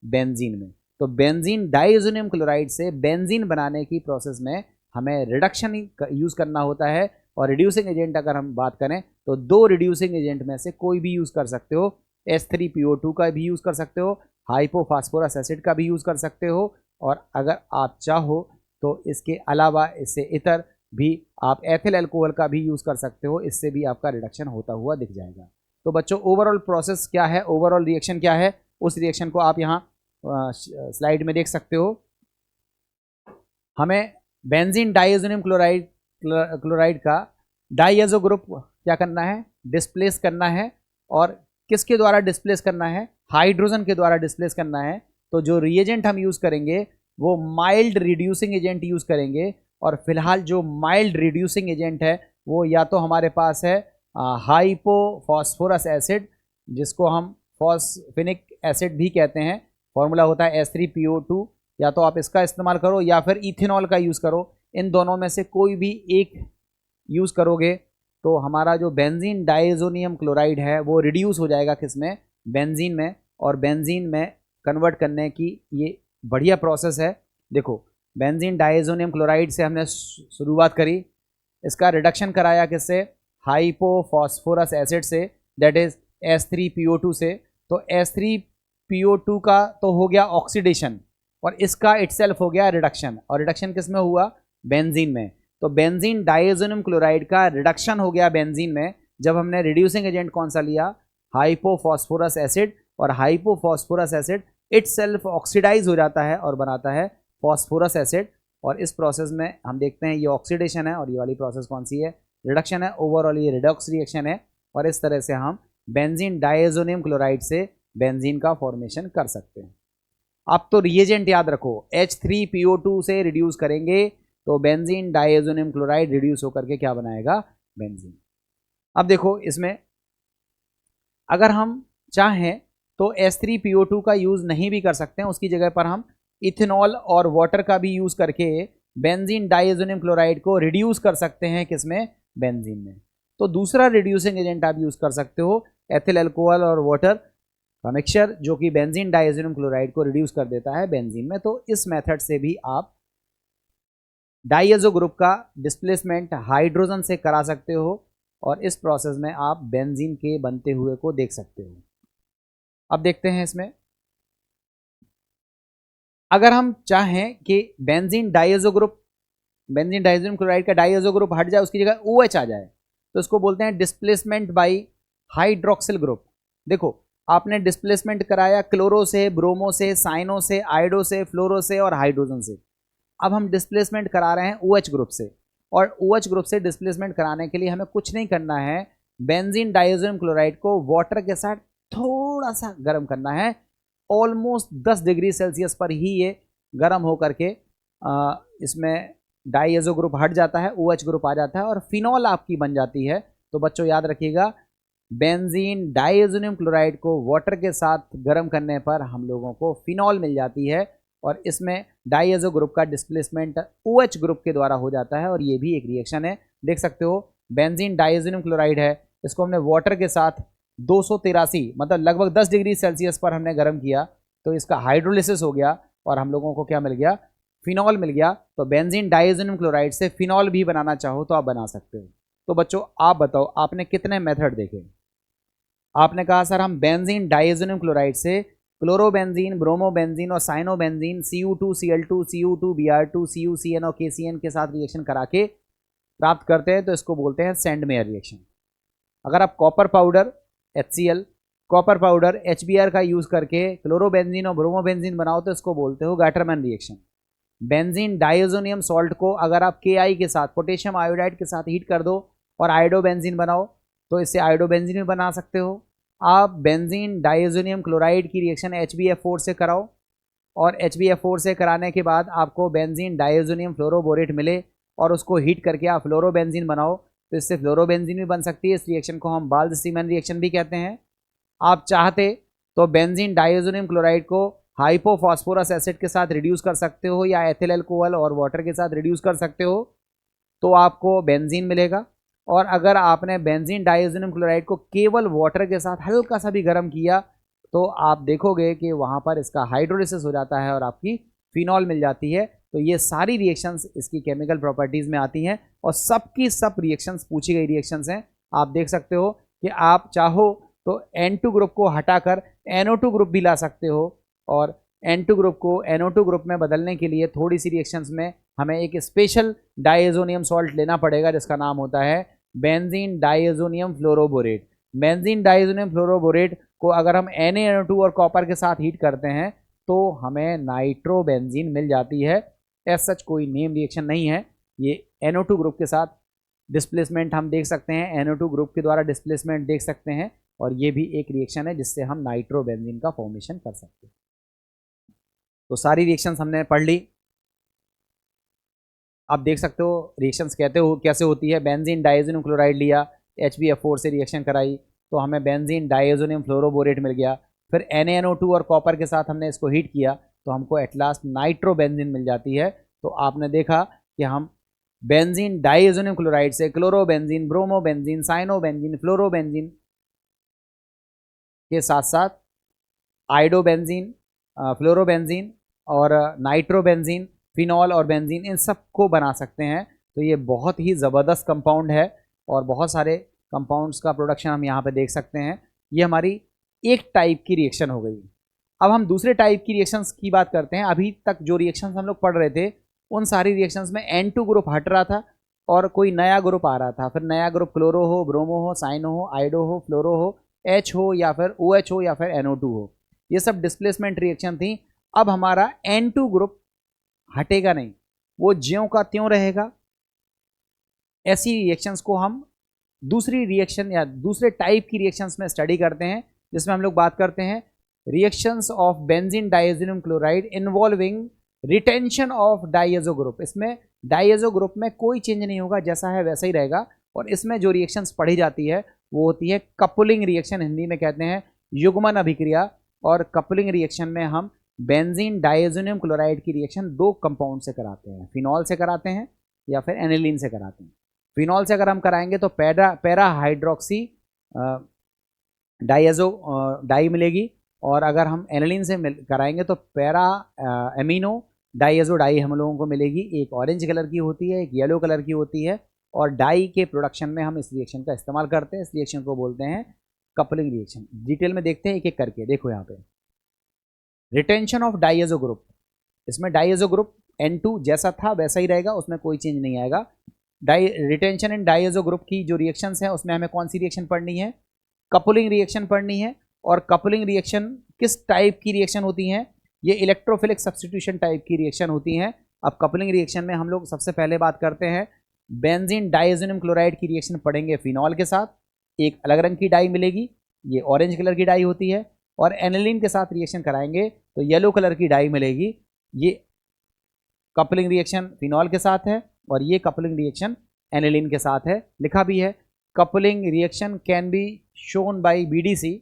बेंजीन में। तो बेंजीन डाइएजोनियम क्लोराइड से बेंजीन बनाने की प्रोसेस में हमें रिडक्शन यूज़ करना होता है। और रिड्यूसिंग एजेंट अगर हम बात करें तो दो रिड्यूसिंग एजेंट में से कोई भी यूज़ कर सकते हो। H3PO2 का भी यूज़ कर सकते हो, हाइपोफॉस्फोरस एसिड का भी यूज़ कर सकते हो, और अगर आप चाहो तो इसके अलावा इससे इतर भी आप एथिल अल्कोहल का भी यूज़ कर सकते हो। इससे भी आपका रिडक्शन होता हुआ दिख जाएगा। तो बच्चों ओवरऑल प्रोसेस क्या है, ओवरऑल रिएक्शन क्या है, उस रिएक्शन को आप यहाँ स्लाइड में देख सकते हो। हमें बेंजीन डाइएजोनियम क्लोराइड का डाइएजो ग्रुप क्या करना है, डिस्प्लेस करना है। और किसके द्वारा डिस्प्लेस करना है, हाइड्रोजन के द्वारा डिस्प्लेस करना है। तो जो रिएजेंट हम यूज़ करेंगे वो माइल्ड रिड्यूसिंग एजेंट यूज़ करेंगे। और फिलहाल जो माइल्ड रिड्यूसिंग एजेंट है वो या तो हमारे पास है हाइपोफॉस्फोरस एसिड, जिसको हम फॉस्फेनिक एसिड भी कहते हैं, फॉर्मूला होता है H3PO2। या तो आप इसका इस्तेमाल करो या फिर इथेनॉल का यूज़ करो। इन दोनों में से कोई भी एक यूज़ करोगे तो हमारा जो बेंजीन डाइएजोनियम क्लोराइड है वो रिड्यूस हो जाएगा किसमें, बेंजीन में। और बेंजीन में कन्वर्ट करने की ये बढ़िया प्रोसेस है। देखो बेंजीन डाइएजोनियम क्लोराइड से हमने शुरुआत करी, इसका रिडक्शन कराया किससे, हाइपोफॉस्फोरस एसिड से, दैट इज H3PO2 से। तो H3PO2 का तो हो गया ऑक्सीडेशन और इसका इटसेल्फ हो गया रिडक्शन। और रिडक्शन किस में हुआ, बेंजीन में। तो बेंजीन डाइएजोनियम क्लोराइड का रिडक्शन हो गया बेंजीन में जब हमने रिड्यूसिंग एजेंट कौन सा लिया, हाइपोफॉस्फोरस एसिड। और हाइपोफॉस्फोरस एसिड इटसेल्फ ऑक्सीडाइज हो जाता है और बनाता है फॉस्फोरस एसिड। और इस प्रोसेस में हम देखते हैं ये ऑक्सीडेशन है और ये वाली प्रोसेस कौन सी है, रिडक्शन है। ओवरऑल ये रिडॉक्स रिएक्शन है। और इस तरह से हम बेंजीन डाइएजोनियम क्लोराइड से बेंजीन का फॉर्मेशन कर सकते हैं। अब तो रिएजेंट याद रखो, H3PO2 से रिड्यूस करेंगे तो बेंजीन डाइएजोनियम क्लोराइड रिड्यूस होकर के क्या बनाएगा, बेंजीन। अब देखो इसमें अगर हम चाहें तो H3PO2 का यूज़ नहीं भी कर सकते हैं, उसकी जगह पर हम इथेनॉल और वाटर का भी यूज़ करके बेंजीन डाइएजोनियम क्लोराइड को रिड्यूस कर सकते हैं किसमें, बेंजीन में। तो दूसरा रिड्यूसिंग एजेंट आप यूज़ कर सकते हो एथिल अल्कोहल और वाटर का मिक्सचर, जो कि बेंजीन डाइएजोनियम क्लोराइड को रिड्यूस कर देता है बेंजीन में। तो इस मेथड से भी आप डाइएजो ग्रुप का डिस्प्लेसमेंट हाइड्रोजन से करा सकते हो और इस प्रोसेस में आप बेंजीन के बनते हुए को देख सकते हो। अब देखते हैं इसमें, अगर हम चाहें कि बेंजीन डाइएजोनियम क्लोराइड का डाइएजो ग्रुप हट जाए, उसकी जगह OH आ जाए, तो इसको बोलते हैं डिस्प्लेसमेंट बाय हाइड्रोक्सिल ग्रुप। देखो आपने डिस्प्लेसमेंट कराया क्लोरो से, ब्रोमो से, साइनो से, आयोडो से, फ्लोरो से और हाइड्रोजन से। अब हम डिस्प्लेसमेंट करा रहे हैं OH ग्रुप से। और OH ग्रुप से डिस्प्लेसमेंट कराने के लिए हमें कुछ नहीं करना है, बेंजीन डाइएजोनियम क्लोराइड को वाटर के साथ थोड़ा सा गर्म करना है। ऑलमोस्ट 10 डिग्री सेल्सियस पर ही ये गर्म होकर के इसमें डाइएजो ग्रुप हट जाता है, OH ग्रुप आ जाता है और फिनॉल आपकी बन जाती है। तो बच्चों याद रखिएगा, बेंजीन डाइएजोनियम क्लोराइड को वाटर के साथ गर्म करने पर हम लोगों को फिनॉल मिल जाती है और इसमें डाइएजो ग्रुप का डिस्प्लेसमेंट OH ग्रुप के द्वारा हो जाता है और ये भी एक रिएक्शन है। देख सकते हो बेंजीन डाइएजोनियम क्लोराइड है, इसको हमने वाटर के साथ 283 मतलब लगभग 10 डिग्री सेल्सियस पर हमने गर्म किया तो इसका हाइड्रोलिसिस हो गया और हम लोगों को क्या मिल गया, फिनॉल मिल गया। तो बेंजीन डाइएजोनियम क्लोराइड से फिनॉल भी बनाना चाहो तो आप बना सकते हो। तो बच्चों आप बताओ आपने कितने मेथड देखे। आपने कहा सर हम बेंजीन डाइएजोनियम क्लोराइड से क्लोरोबेंजीन, ब्रोमोबेंजीन और cyanobenzene Cu2 Cl2 Cu2 Br2 CuCN और KCN के साथ रिएक्शन करा के प्राप्त करते हैं तो इसको बोलते हैं सेंडमेयर रिएक्शन। अगर आप copper powder HCl, copper powder HBr का यूज करके क्लोरोबेंजीन और ब्रोमोबेंजीन बनाओ तो इसको बोलते हो Gattermann reaction. Benzene diazonium salt को अगर आप Ki के साथ पोटेशियम आयोडाइड के साथ हीट कर दो और आयोडोबेंजीन बनाओ तो इससे आयोडोबेंजीन भी बना सकते हो। आप बेंजीन डाइएजोनियम क्लोराइड की रिएक्शन HbF4 से कराओ और HbF4 से कराने के बाद आपको बेंजीन डाइएजोनियम फ्लोरोबोरेट मिले और उसको हीट करके आप फ्लोरोबेंजीन बनाओ तो इससे फ्लोरोबेंजीन भी बन सकती है। इस रिएक्शन को हम बाल्द-सीमन रिएक्शन भी कहते हैं। आप चाहते तो बेंजीन डाइएजोनियम क्लोराइड को हाइपोफॉस्फोरस एसिड के साथ रिड्यूस कर सकते हो या एथिल अल्कोहल और वाटर के साथ रिड्यूस कर सकते हो तो आपको बेंजीन मिलेगा। और अगर आपने बेंजीन डाइएजोनियम क्लोराइड को केवल वाटर के साथ हल्का सा भी गर्म किया तो आप देखोगे कि वहाँ पर इसका हाइड्रोलिसिस हो जाता है और आपकी फिनॉल मिल जाती है। तो ये सारी रिएक्शंस इसकी केमिकल प्रॉपर्टीज़ में आती हैं और सबकी सब रिएक्शंस पूछी गई रिएक्शंस हैं। आप देख सकते हो कि आप चाहो तो N2 ग्रुप को हटाकर NO2 ग्रुप भी ला सकते हो और N2 ग्रुप को NO2 ग्रुप में बदलने के लिए थोड़ी सी रिएक्शंस में हमें एक स्पेशल डाइएजोनियम सॉल्ट लेना पड़ेगा जिसका नाम होता है benzene diazonium fluoroborate. Benzene diazonium fluoroborate को अगर हम NaNO2 और कॉपर के साथ हीट करते हैं तो हमें नाइट्रोबेंजीन मिल जाती है। एज सच कोई नेम रिएक्शन नहीं है, ये NO2 ग्रुप के साथ डिस्प्लेसमेंट हम देख सकते हैं, NO2 ग्रुप के द्वारा डिस्प्लेसमेंट देख सकते हैं और ये भी एक रिएक्शन है जिससे हम नाइट्रोबेंजीन का फॉर्मेशन कर सकते हैं। तो सारी रिएक्शंस हमने पढ़ ली। आप देख सकते हो रिएक्शंस कहते हो कैसे होती है। बेंजीन डाइएजोनियम क्लोराइड लिया, HbF4 से रिएक्शन कराई तो हमें बेंजीन डाइएजोनियम फ्लोरोबोरेट मिल गया। फिर NaNO2 और कॉपर के साथ हमने इसको हीट किया तो हमको एट लास्ट नाइट्रोबेंजीन मिल जाती है। तो आपने देखा कि हम बेंजीन डाइएजोनियम क्लोराइड से क्लोरोबेंजीन, ब्रोमोबेंजीन, साइनोबेंजीन, फ्लोरोबेंजीन के साथ साथ आयोडोबेंजीन, फ्लोरोबेंजीन और नाइट्रोबेंजीन, फिनॉल और बेंजीन इन सब को बना सकते हैं। तो ये बहुत ही ज़बरदस्त कंपाउंड है और बहुत सारे कंपाउंड्स का प्रोडक्शन हम यहाँ पे देख सकते हैं। ये हमारी एक टाइप की रिएक्शन हो गई। अब हम दूसरे टाइप की रिएक्शंस की बात करते हैं। अभी तक जो रिएक्शंस हम लोग पढ़ रहे थे उन सारी रिएक्शंस में N2 ग्रुप हट रहा था और कोई नया ग्रुप आ रहा था। फिर नया ग्रुप क्लोरो हो, ब्रोमो हो, साइनो हो, आइडो हो, फ्लोरो हो, H हो या फिर OH हो या फिर NO2 हो। ये सब डिस्प्लेसमेंट रिएक्शन थी। अब हमारा N2 ग्रुप हटेगा नहीं, वो ज्यों का त्यों रहेगा। ऐसी रिएक्शंस को हम दूसरी रिएक्शन या दूसरे टाइप की रिएक्शंस में स्टडी करते हैं जिसमें हम लोग बात करते हैं reactions of benzene diazonium chloride involving retention of diazo group. इसमें डाइएजो ग्रुप में कोई चेंज नहीं होगा, जैसा है वैसा ही रहेगा। और इसमें जो रिएक्शंस पढ़ी जाती है वो होती है कपलिंग रिएक्शन, हिंदी में कहते हैं युग्मन अभिक्रिया। और कपलिंग रिएक्शन में हम बेंजीन डाइएजोनियम क्लोराइड की रिएक्शन दो कंपाउंड से कराते हैं, फिनॉल से कराते हैं या फिर एनिलीन से कराते हैं। फिनॉल से अगर हम कराएंगे तो पैरा हाइड्रोक्सी डाइएजो डाई मिलेगी और अगर हम एनिलीन से कराएंगे तो पैरा एमिनो डाइएजो डाई हम लोगों को मिलेगी। एक ऑरेंज कलर की होती है, एक येलो कलर की होती है और डाई के प्रोडक्शन में हम इस रिएक्शन का इस्तेमाल करते हैं। इस रिएक्शन को बोलते हैं कपलिंग रिएक्शन। डिटेल में देखते हैं एक एक करके। देखो यहाँ पे रिटेंशन ऑफ डाइएजो ग्रुप, इसमें डाइएजो ग्रुप N2 जैसा था वैसा ही रहेगा, उसमें कोई चेंज नहीं आएगा। रिटेंशन इन डाइएजो ग्रुप की जो रिएक्शंस हैं उसमें हमें कौन सी रिएक्शन पढ़नी है, कपलिंग रिएक्शन पढ़नी है। और कपलिंग रिएक्शन किस टाइप की रिएक्शन होती हैं, ये इलेक्ट्रोफिलिक सब्स्टिट्यूशन टाइप की रिएक्शन होती हैं। अब कपलिंग रिएक्शन में हम लोग सबसे पहले बात करते हैं बेंजीन डाइएजोनियम क्लोराइड की रिएक्शन पढ़ेंगे फिनॉल के साथ, एक अलग रंग की डाई मिलेगी, ये ऑरेंज कलर की डाई होती है। और एनिलीन के साथ रिएक्शन कराएंगे तो येलो कलर की डाई मिलेगी, ये कपलिंग रिएक्शन फिनॉल के साथ है और ये कपलिंग रिएक्शन एनिलीन के साथ है। लिखा भी है coupling reaction can be shown by BDC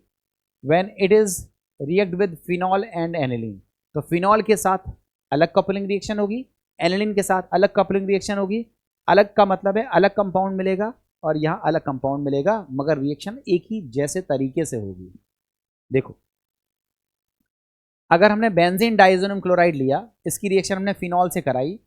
when it is react with phenol and aniline. तो फिनॉल के साथ अलग कपलिंग रिएक्शन होगी, एनिलीन के साथ अलग कपलिंग रिएक्शन होगी। अलग का मतलब है अलग कंपाउंड मिलेगा और यहाँ अलग कंपाउंड मिलेगा, मगर रिएक्शन एक ही जैसे तरीके से होगी। देखो, अगर हमने बेंजीन डाइएजोनियम क्लोराइड लिया, इसकी रिएक्शन हमने फिनॉल से कराई,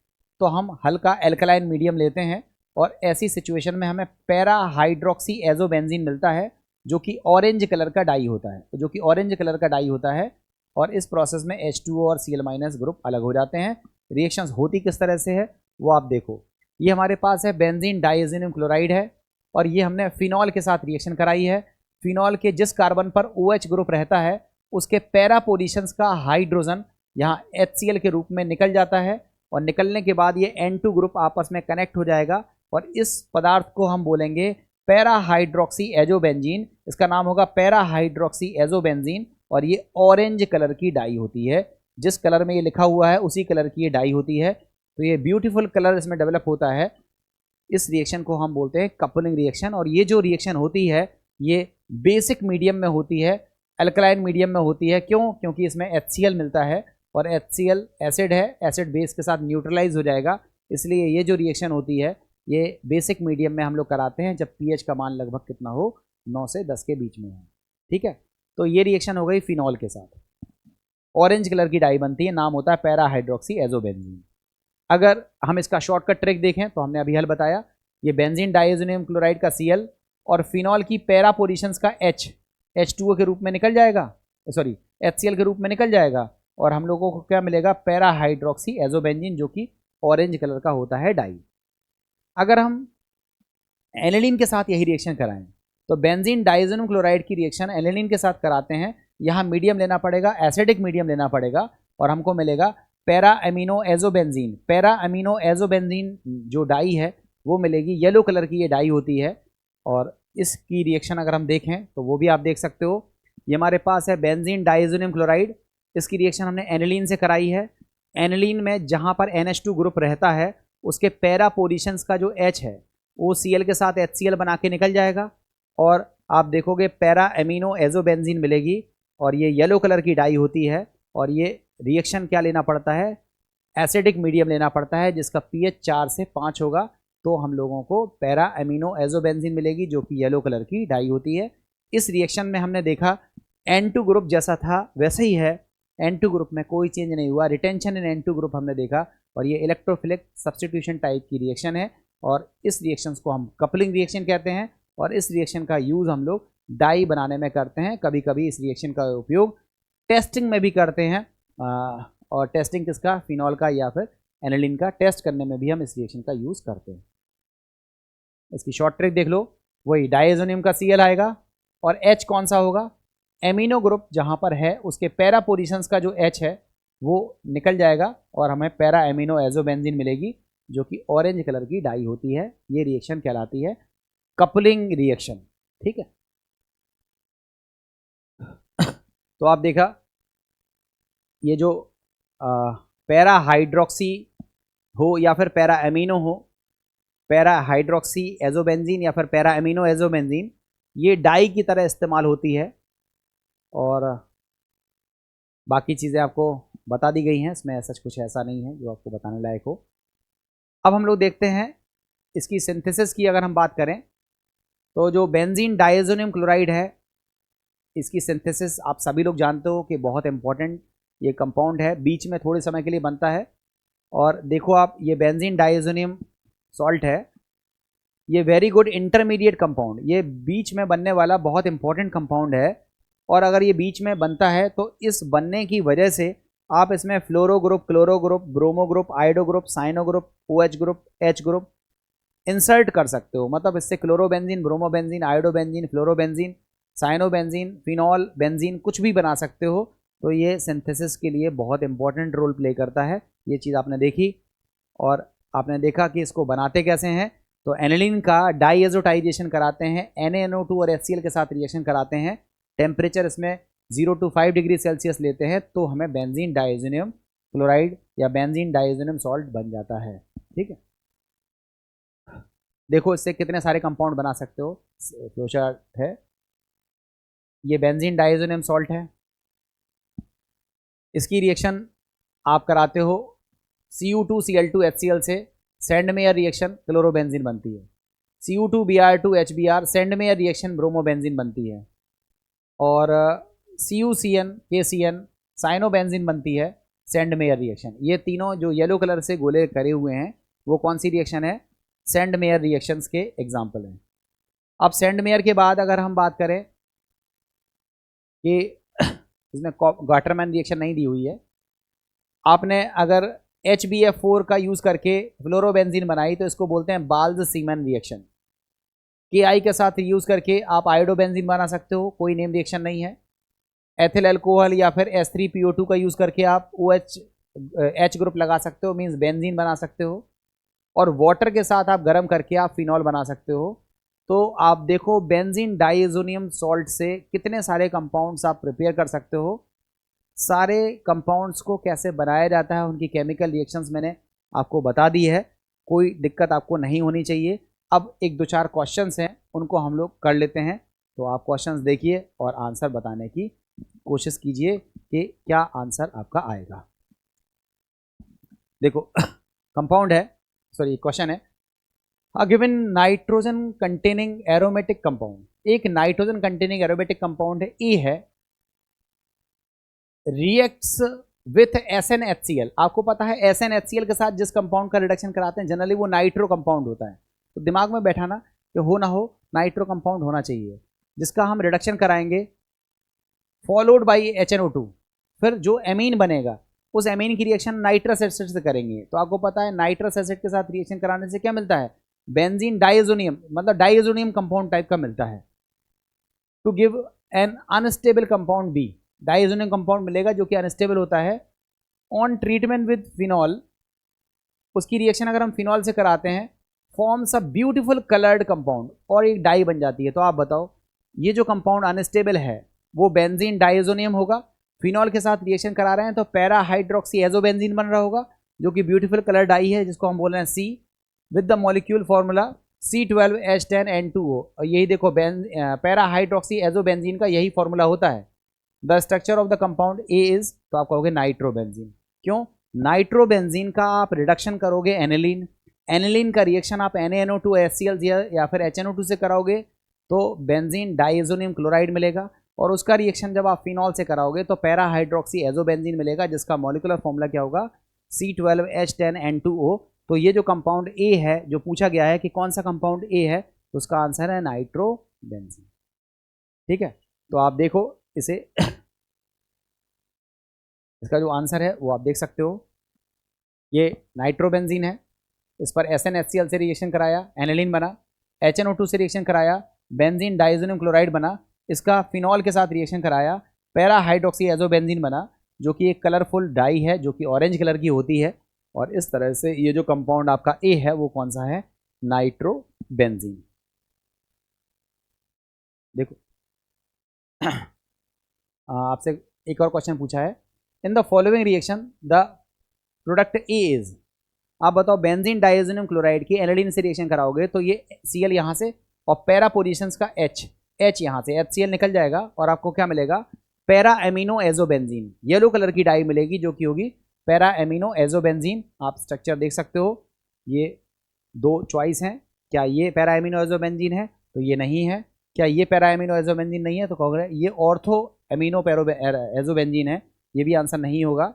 तो हम हल्का एल्कलाइन मीडियम लेते हैं और ऐसी सिचुएशन में हमें पैरा हाइड्रोक्सी एजोबेंजीन मिलता है, जो कि ऑरेंज कलर का डाई होता है, जो कि ऑरेंज कलर का डाई होता है। और इस प्रोसेस में H2O और Cl- ग्रुप अलग हो जाते हैं। रिएक्शंस होती किस तरह से है वो आप देखो। ये हमारे पास है बेंजीन डाइएजोनियम क्लोराइड है और ये हमने फिनॉल के साथ रिएक्शन कराई है। फिनॉल के जिस कार्बन पर OH ग्रुप रहता है उसके पैरा पोजिशंस का हाइड्रोजन यहाँ HCl के रूप में निकल जाता है और निकलने के बाद ये N2 ग्रुप आपस में कनेक्ट हो जाएगा और इस पदार्थ को हम बोलेंगे पैरा हाइड्रोक्सी एजोबेंजीन। इसका नाम होगा पैरा हाइड्रोक्सी एजोबेंजीन और ये ऑरेंज कलर की डाई होती है। जिस कलर में ये लिखा हुआ है उसी कलर की ये डाई होती है। तो ये ब्यूटीफुल कलर इसमें डेवलप होता है। इस रिएक्शन को हम बोलते हैं कपलिंग रिएक्शन। और ये जो रिएक्शन होती है ये बेसिक मीडियम में होती है, अल्कलाइन मीडियम में होती है। क्यों? क्योंकि इसमें HCl मिलता है और HCl एसिड है, एसिड बेस के साथ न्यूट्रलाइज हो जाएगा। इसलिए ये जो रिएक्शन होती है ये बेसिक मीडियम में हम लोग कराते हैं जब pH का मान लगभग कितना हो, 9 से 10 के बीच में हो। ठीक है, तो ये रिएक्शन हो गई फिनॉल के साथ, ऑरेंज कलर की डाई बनती है, नाम होता है पैरा हाइड्रोक्सी एजोबेंजीन। अगर हम इसका शॉर्टकट ट्रिक देखें तो हमने अभी हल बताया, ये बेंजीन डाइएजोनियम क्लोराइड का Cl और फिनॉल की पैरा पोजिशंस का H2O के रूप में निकल जाएगा, सॉरी HCl के रूप में निकल जाएगा और हम लोगों को क्या मिलेगा, पैरा हाइड्रोक्सी एजोबेंजीन, जो कि ऑरेंज कलर का होता है डाई। अगर हम एनिलीन के साथ यही रिएक्शन कराएं तो बेंजीन डाइएजोनियम क्लोराइड की रिएक्शन एनिलीन के साथ कराते हैं। यहाँ मीडियम लेना पड़ेगा, एसिडिक मीडियम लेना पड़ेगा और हमको मिलेगा para amino azobenzene. Para amino azobenzene जो डाई है वो मिलेगी, येलो कलर की ये डाई होती है। और इसकी रिएक्शन अगर हम देखें तो वो भी आप देख सकते हो। ये हमारे पास है बेंजीन डाइएजोनियम क्लोराइड, इसकी रिएक्शन हमने एनिलीन से कराई है। एनिलीन में जहाँ पर NH2 ग्रुप रहता है उसके पैरा पोजिशंस का जो H है वो Cl के साथ HCl बना के निकल जाएगा और आप देखोगे पैरा अमीनो एजोबेंजीन मिलेगी और ये येलो कलर की डाई होती है। और ये रिएक्शन क्या लेना पड़ता है, एसिडिक मीडियम लेना पड़ता है जिसका pH 4 से 5 होगा, तो हम लोगों को पैरा अमीनो एजोबेंजीन मिलेगी जो कि येलो कलर की डाई होती है। इस रिएक्शन में हमने देखा N2 ग्रुप जैसा था वैसे ही है, N2 ग्रुप में कोई चेंज नहीं हुआ, रिटेंशन इन N2 ग्रुप हमने देखा और ये इलेक्ट्रोफिलिक सब्स्टिट्यूशन टाइप की रिएक्शन है और इस रिएक्शंस को हम कपलिंग रिएक्शन कहते हैं। और इस रिएक्शन का यूज़ हम लोग डाई बनाने में करते हैं, कभी कभी इस रिएक्शन का उपयोग टेस्टिंग में भी करते हैं। और टेस्टिंग किसका, फिनॉल का या फिर एनिलीन का, टेस्ट करने में भी हम इस रिएक्शन का यूज़ करते हैं। इसकी शॉर्ट ट्रिक देख लो, वही डाइएजोनियम का Cl आएगा और H कौन सा होगा, एमिनो ग्रुप जहाँ पर है उसके पैरा पोजिशंस का जो H है वो निकल जाएगा और हमें पैरा एमिनो एजोबेंजीन मिलेगी जो कि ऑरेंज कलर की डाई होती है। ये रिएक्शन कहलाती है कपलिंग रिएक्शन। ठीक है, तो आप देखा ये जो पैरा हाइड्रोक्सी हो या फिर पैरा एमिनो हो, पैरा हाइड्रोक्सी एजोबेंजीन या फिर पैरा एमिनो एजोबेंजीन, ये डाई की तरह इस्तेमाल होती है और बाकी चीज़ें आपको बता दी गई हैं, इसमें ऐसा कुछ ऐसा नहीं है जो आपको बताने लायक हो। अब हम लोग देखते हैं इसकी सिंथेसिस की। अगर हम बात करें तो जो बेंजीन डाइएजोनियम क्लोराइड है इसकी सिंथेसिस आप सभी लोग जानते हो कि बहुत इंपॉर्टेंट ये कंपाउंड है, बीच में थोड़े समय के लिए बनता है। और देखो आप, ये बेंजीन डाइएजोनियम सॉल्ट है, ये वेरी गुड इंटरमीडिएट कंपाउंड, ये बीच में बनने वाला बहुत इंपॉर्टेंट कंपाउंड है। और अगर ये बीच में बनता है तो इस बनने की वजह से आप इसमें fluoro group, chloro group, bromo group, iodo group, cyano group, OH group, H group insert कर सकते हो। मतलब इससे chlorobenzene, bromobenzene, iodobenzene, fluorobenzene, cyanobenzene, phenol benzene कुछ भी बना सकते हो। तो ये सिंथेसिस के लिए बहुत इंपॉर्टेंट रोल प्ले करता है। ये चीज़ आपने देखी और आपने देखा कि इसको बनाते कैसे हैं। तो एनिलीन का डाइएजोटाइजेशन कराते हैं, NaNO2 और HCl के साथ रिएक्शन कराते हैं, टेम्परेचर इसमें 0 to 5 डिग्री सेल्सियस लेते हैं तो हमें बेंजीन डाइएजोनियम क्लोराइड या बेंजीन डाइएजोनियम सॉल्ट बन जाता है। ठीक है, देखो इससे कितने सारे कंपाउंड बना सकते हो, फ्लोचार्ट है। ये बेंजीन डाइएजोनियम सॉल्ट है, इसकी रिएक्शन आप कराते हो Cu2Cl2HCl से सेंडमेयर रिएक्शन क्लोरोबेंजीन बनती है। Cu2Br2HBr सेंडमेयर रिएक्शन ब्रोमोबेंजीन बनती है। और CuCN KCN साइनोबेंजीन बनती है सेंडमेयर रिएक्शन। ये तीनों जो येलो कलर से गोले करे हुए हैं वो कौन सी रिएक्शन है? सेंडमेयर रिएक्शंस के एग्जाम्पल हैं। अब सेंडमेयर के बाद अगर हम बात करें कि इसमें गाटरमैन रिएक्शन नहीं दी हुई है, आपने अगर HBF4 का यूज करके फ्लोरोबेंजीन बनाई तो इसको बोलते हैं बाल्ज सीमन रिएक्शन। KI के साथ यूज करके आप आयोडोबेंजीन बना सकते हो, कोई नेम रिएक्शन नहीं है। एथिल अल्कोहल या फिर H3PO2 का यूज करके आप OH H ग्रुप लगा सकते हो, मीन्स बेंजीन बना सकते हो। और वाटर के साथ आप गर्म करके आप फिनॉल बना सकते हो। तो आप देखो बेंजीन डाइएजोनियम सॉल्ट से कितने सारे कंपाउंड्स आप प्रिपेयर कर सकते हो। सारे कंपाउंड्स को कैसे बनाया जाता है, उनकी केमिकल रिएक्शंस मैंने आपको बता दी है, कोई दिक्कत आपको नहीं होनी चाहिए। अब एक दो चार क्वेश्चंस हैं, उनको हम लोग कर लेते हैं। तो आप क्वेश्चंस देखिए और आंसर बताने की कोशिश कीजिए कि क्या आंसर आपका आएगा। देखो कंपाउंड है, सॉरी क्वेश्चन है, a given nitrogen containing aromatic compound, एक नाइट्रोजन कंटेनिंग एरोमेटिक कंपाउंड है, ए है, रिएक्ट्स विथ SnHCl। आपको पता है SnHCl के साथ जिस कंपाउंड का रिडक्शन कराते हैं जनरली वो नाइट्रो कंपाउंड होता है। तो दिमाग में बैठाना कि हो ना हो नाइट्रो कंपाउंड होना चाहिए, जिसका हम रिडक्शन कराएंगे फॉलोड बाई HNO2। फिर जो एमीन बनेगा उस एमीन की रिएक्शन नाइट्रस एसिड से करेंगे। तो आपको पता है नाइट्रस एसिड के साथ रिएक्शन कराने से क्या मिलता है? बेंजीन डाइएजोनियम, मतलब डाइएजोनियम कंपाउंड टाइप का मिलता है। To give an unstable compound B, diazonium compound मिलेगा जो कि अनस्टेबल होता है। ऑन ट्रीटमेंट विद फिनॉल, उसकी रिएक्शन अगर हम फिनॉल से कराते हैं forms a beautiful coloured compound, और एक डाई बन जाती है। तो आप बताओ ये जो कंपाउंड अनस्टेबल है वो बेंजीन डाइएजोनियम होगा, फिनॉल के साथ रिएक्शन करा रहे हैं तो पैरा हाइड्रोक्सी एजोबेंजीन बन रहा होगा जो कि ब्यूटीफुल कलर डाई है, जिसको हम बोल रहे हैं C, with the molecule formula C12H10N2O। और यही देखो पैरा हाइड्रोक्सी एजोबेंजीन का यही फॉर्मूला होता है। The structure of the compound A is, तो आप कहोगे नाइट्रोबेंजीन। क्यों? नाइट्रोबेंजीन का आप रिडक्शन करोगे एनिलीन, एनिलीन का रिएक्शन आप NaNO2HCl या फिर HNO2 से कराओगे तो बेंजीन डाइएजोनियम क्लोराइड मिलेगा, और उसका रिएक्शन जब आप फिनॉल से कराओगे तो पैरा हाइड्रोक्सी एजोबेंजीन मिलेगा, जिसका मॉलिक्यूलर फॉर्मूला क्या होगा? C12H10N2O। तो ये जो कंपाउंड ए है, जो पूछा गया है कि कौन सा कंपाउंड ए है, तो उसका आंसर है नाइट्रोबेंजीन। ठीक है, तो आप देखो इसे इसका जो आंसर है वो आप देख सकते हो, ये नाइट्रोबेंजीन है। इस पर SnHCl से रिएक्शन कराया, एनिलीन बना, HNO2 से रिएक्शन कराया, बेंजीन डाइएजोनियम क्लोराइड बना, इसका फिनॉल के साथ रिएक्शन कराया, पैरा हाइड्रोक्सी एजोबेंजीन बना, जो कि एक कलरफुल डाई है जो कि ऑरेंज कलर की होती है। और इस तरह से ये जो कंपाउंड आपका ए है वो कौन सा है? नाइट्रोबेंजीन। देखो आपसे एक और क्वेश्चन पूछा है, in the following reaction the product A is, आप बताओ बेंजीन डाइएजोनियम क्लोराइड की एनिलीन से रिएक्शन कराओगे तो ये Cl यहाँ से और पैरा पोजीशंस का H यहाँ से HCl निकल जाएगा और आपको क्या मिलेगा? Para amino azobenzene, yellow colour की डाई मिलेगी जो कि होगी पैरा एमिनो एजोबेंजीन। आप स्ट्रक्चर देख सकते हो, ये दो चॉइस हैं, क्या ये पैरा एमिनो एजोबेंजीन है? तो ये नहीं है। क्या ये पैरा एमिनो एजोबेंजीन नहीं है? तो कहोगे ये ऑर्थो एमिनो एजोबेंजीन है, ये भी आंसर नहीं होगा।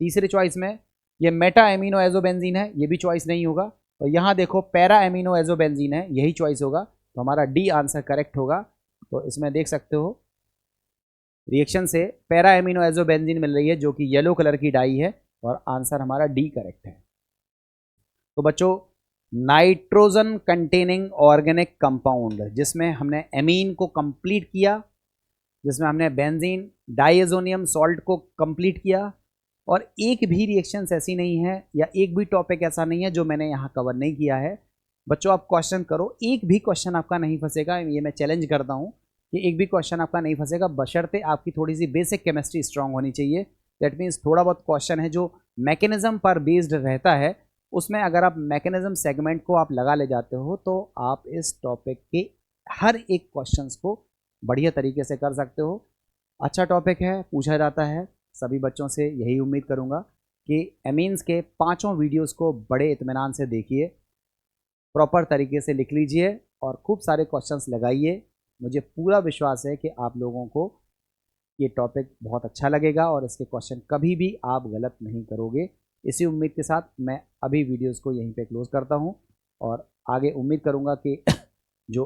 तीसरे चॉइस में ये मेटा एमिनो एजोबेंजीन है, ये भी चॉइस नहीं होगा। और यहाँ देखो पैरा एमिनो एजोबेंजीन है, यही चॉइस होगा, तो हमारा डी आंसर करेक्ट होगा। तो इसमें देख सकते हो रिएक्शन से पैरा एमिनो एजोबेंजीन मिल रही है जो कि येलो कलर की डाई है, और आंसर हमारा डी करेक्ट है। तो बच्चों नाइट्रोजन कंटेनिंग ऑर्गेनिक कंपाउंड, जिसमें हमने एमीन को कंप्लीट किया, जिसमें हमने बेंजीन डाइएजोनियम सॉल्ट को कंप्लीट किया, और एक भी रिएक्शंस ऐसी नहीं है या एक भी टॉपिक ऐसा नहीं है जो मैंने यहाँ कवर नहीं किया है। बच्चों आप क्वेश्चन करो, एक भी क्वेश्चन आपका नहीं फंसेगा, ये मैं चैलेंज करता हूँ कि एक भी क्वेश्चन आपका नहीं फंसेगा, बशर्ते आपकी थोड़ी सी बेसिक केमिस्ट्री स्ट्रांग होनी चाहिए। दैट मीन्स थोड़ा बहुत क्वेश्चन है जो मैकेनिज्म पर बेस्ड रहता है, उसमें अगर आप मैकेनिज्म सेगमेंट को आप लगा ले जाते हो तो आप इस टॉपिक के हर एक क्वेश्चंस को बढ़िया तरीके से कर सकते हो। अच्छा टॉपिक है, पूछा जाता है, सभी बच्चों से यही उम्मीद करूँगा कि एमीन्स के पाँचों वीडियोज़ को बड़े इत्मीनान से देखिए, प्रॉपर तरीके से लिख लीजिए और खूब सारे क्वेश्चंस लगाइए। मुझे पूरा विश्वास है कि आप लोगों को ये टॉपिक बहुत अच्छा लगेगा और इसके क्वेश्चन कभी भी आप गलत नहीं करोगे। इसी उम्मीद के साथ मैं अभी वीडियोस को यहीं पे क्लोज करता हूँ और आगे उम्मीद करूँगा कि जो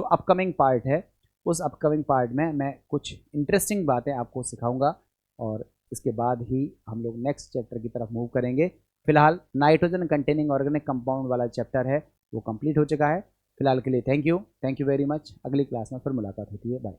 अपकमिंग पार्ट है उस अपकमिंग पार्ट में मैं कुछ इंटरेस्टिंग बातें आपको सिखाऊंगा और इसके बाद ही हम लोग नेक्स्ट चैप्टर की तरफ मूव करेंगे। फिलहाल नाइट्रोजन कंटेनिंग ऑर्गेनिक कंपाउंड वाला चैप्टर है वो कंप्लीट हो चुका है। फिलहाल के लिए थैंक यू वेरी मच। अगली क्लास में फिर मुलाकात होती है। बाय।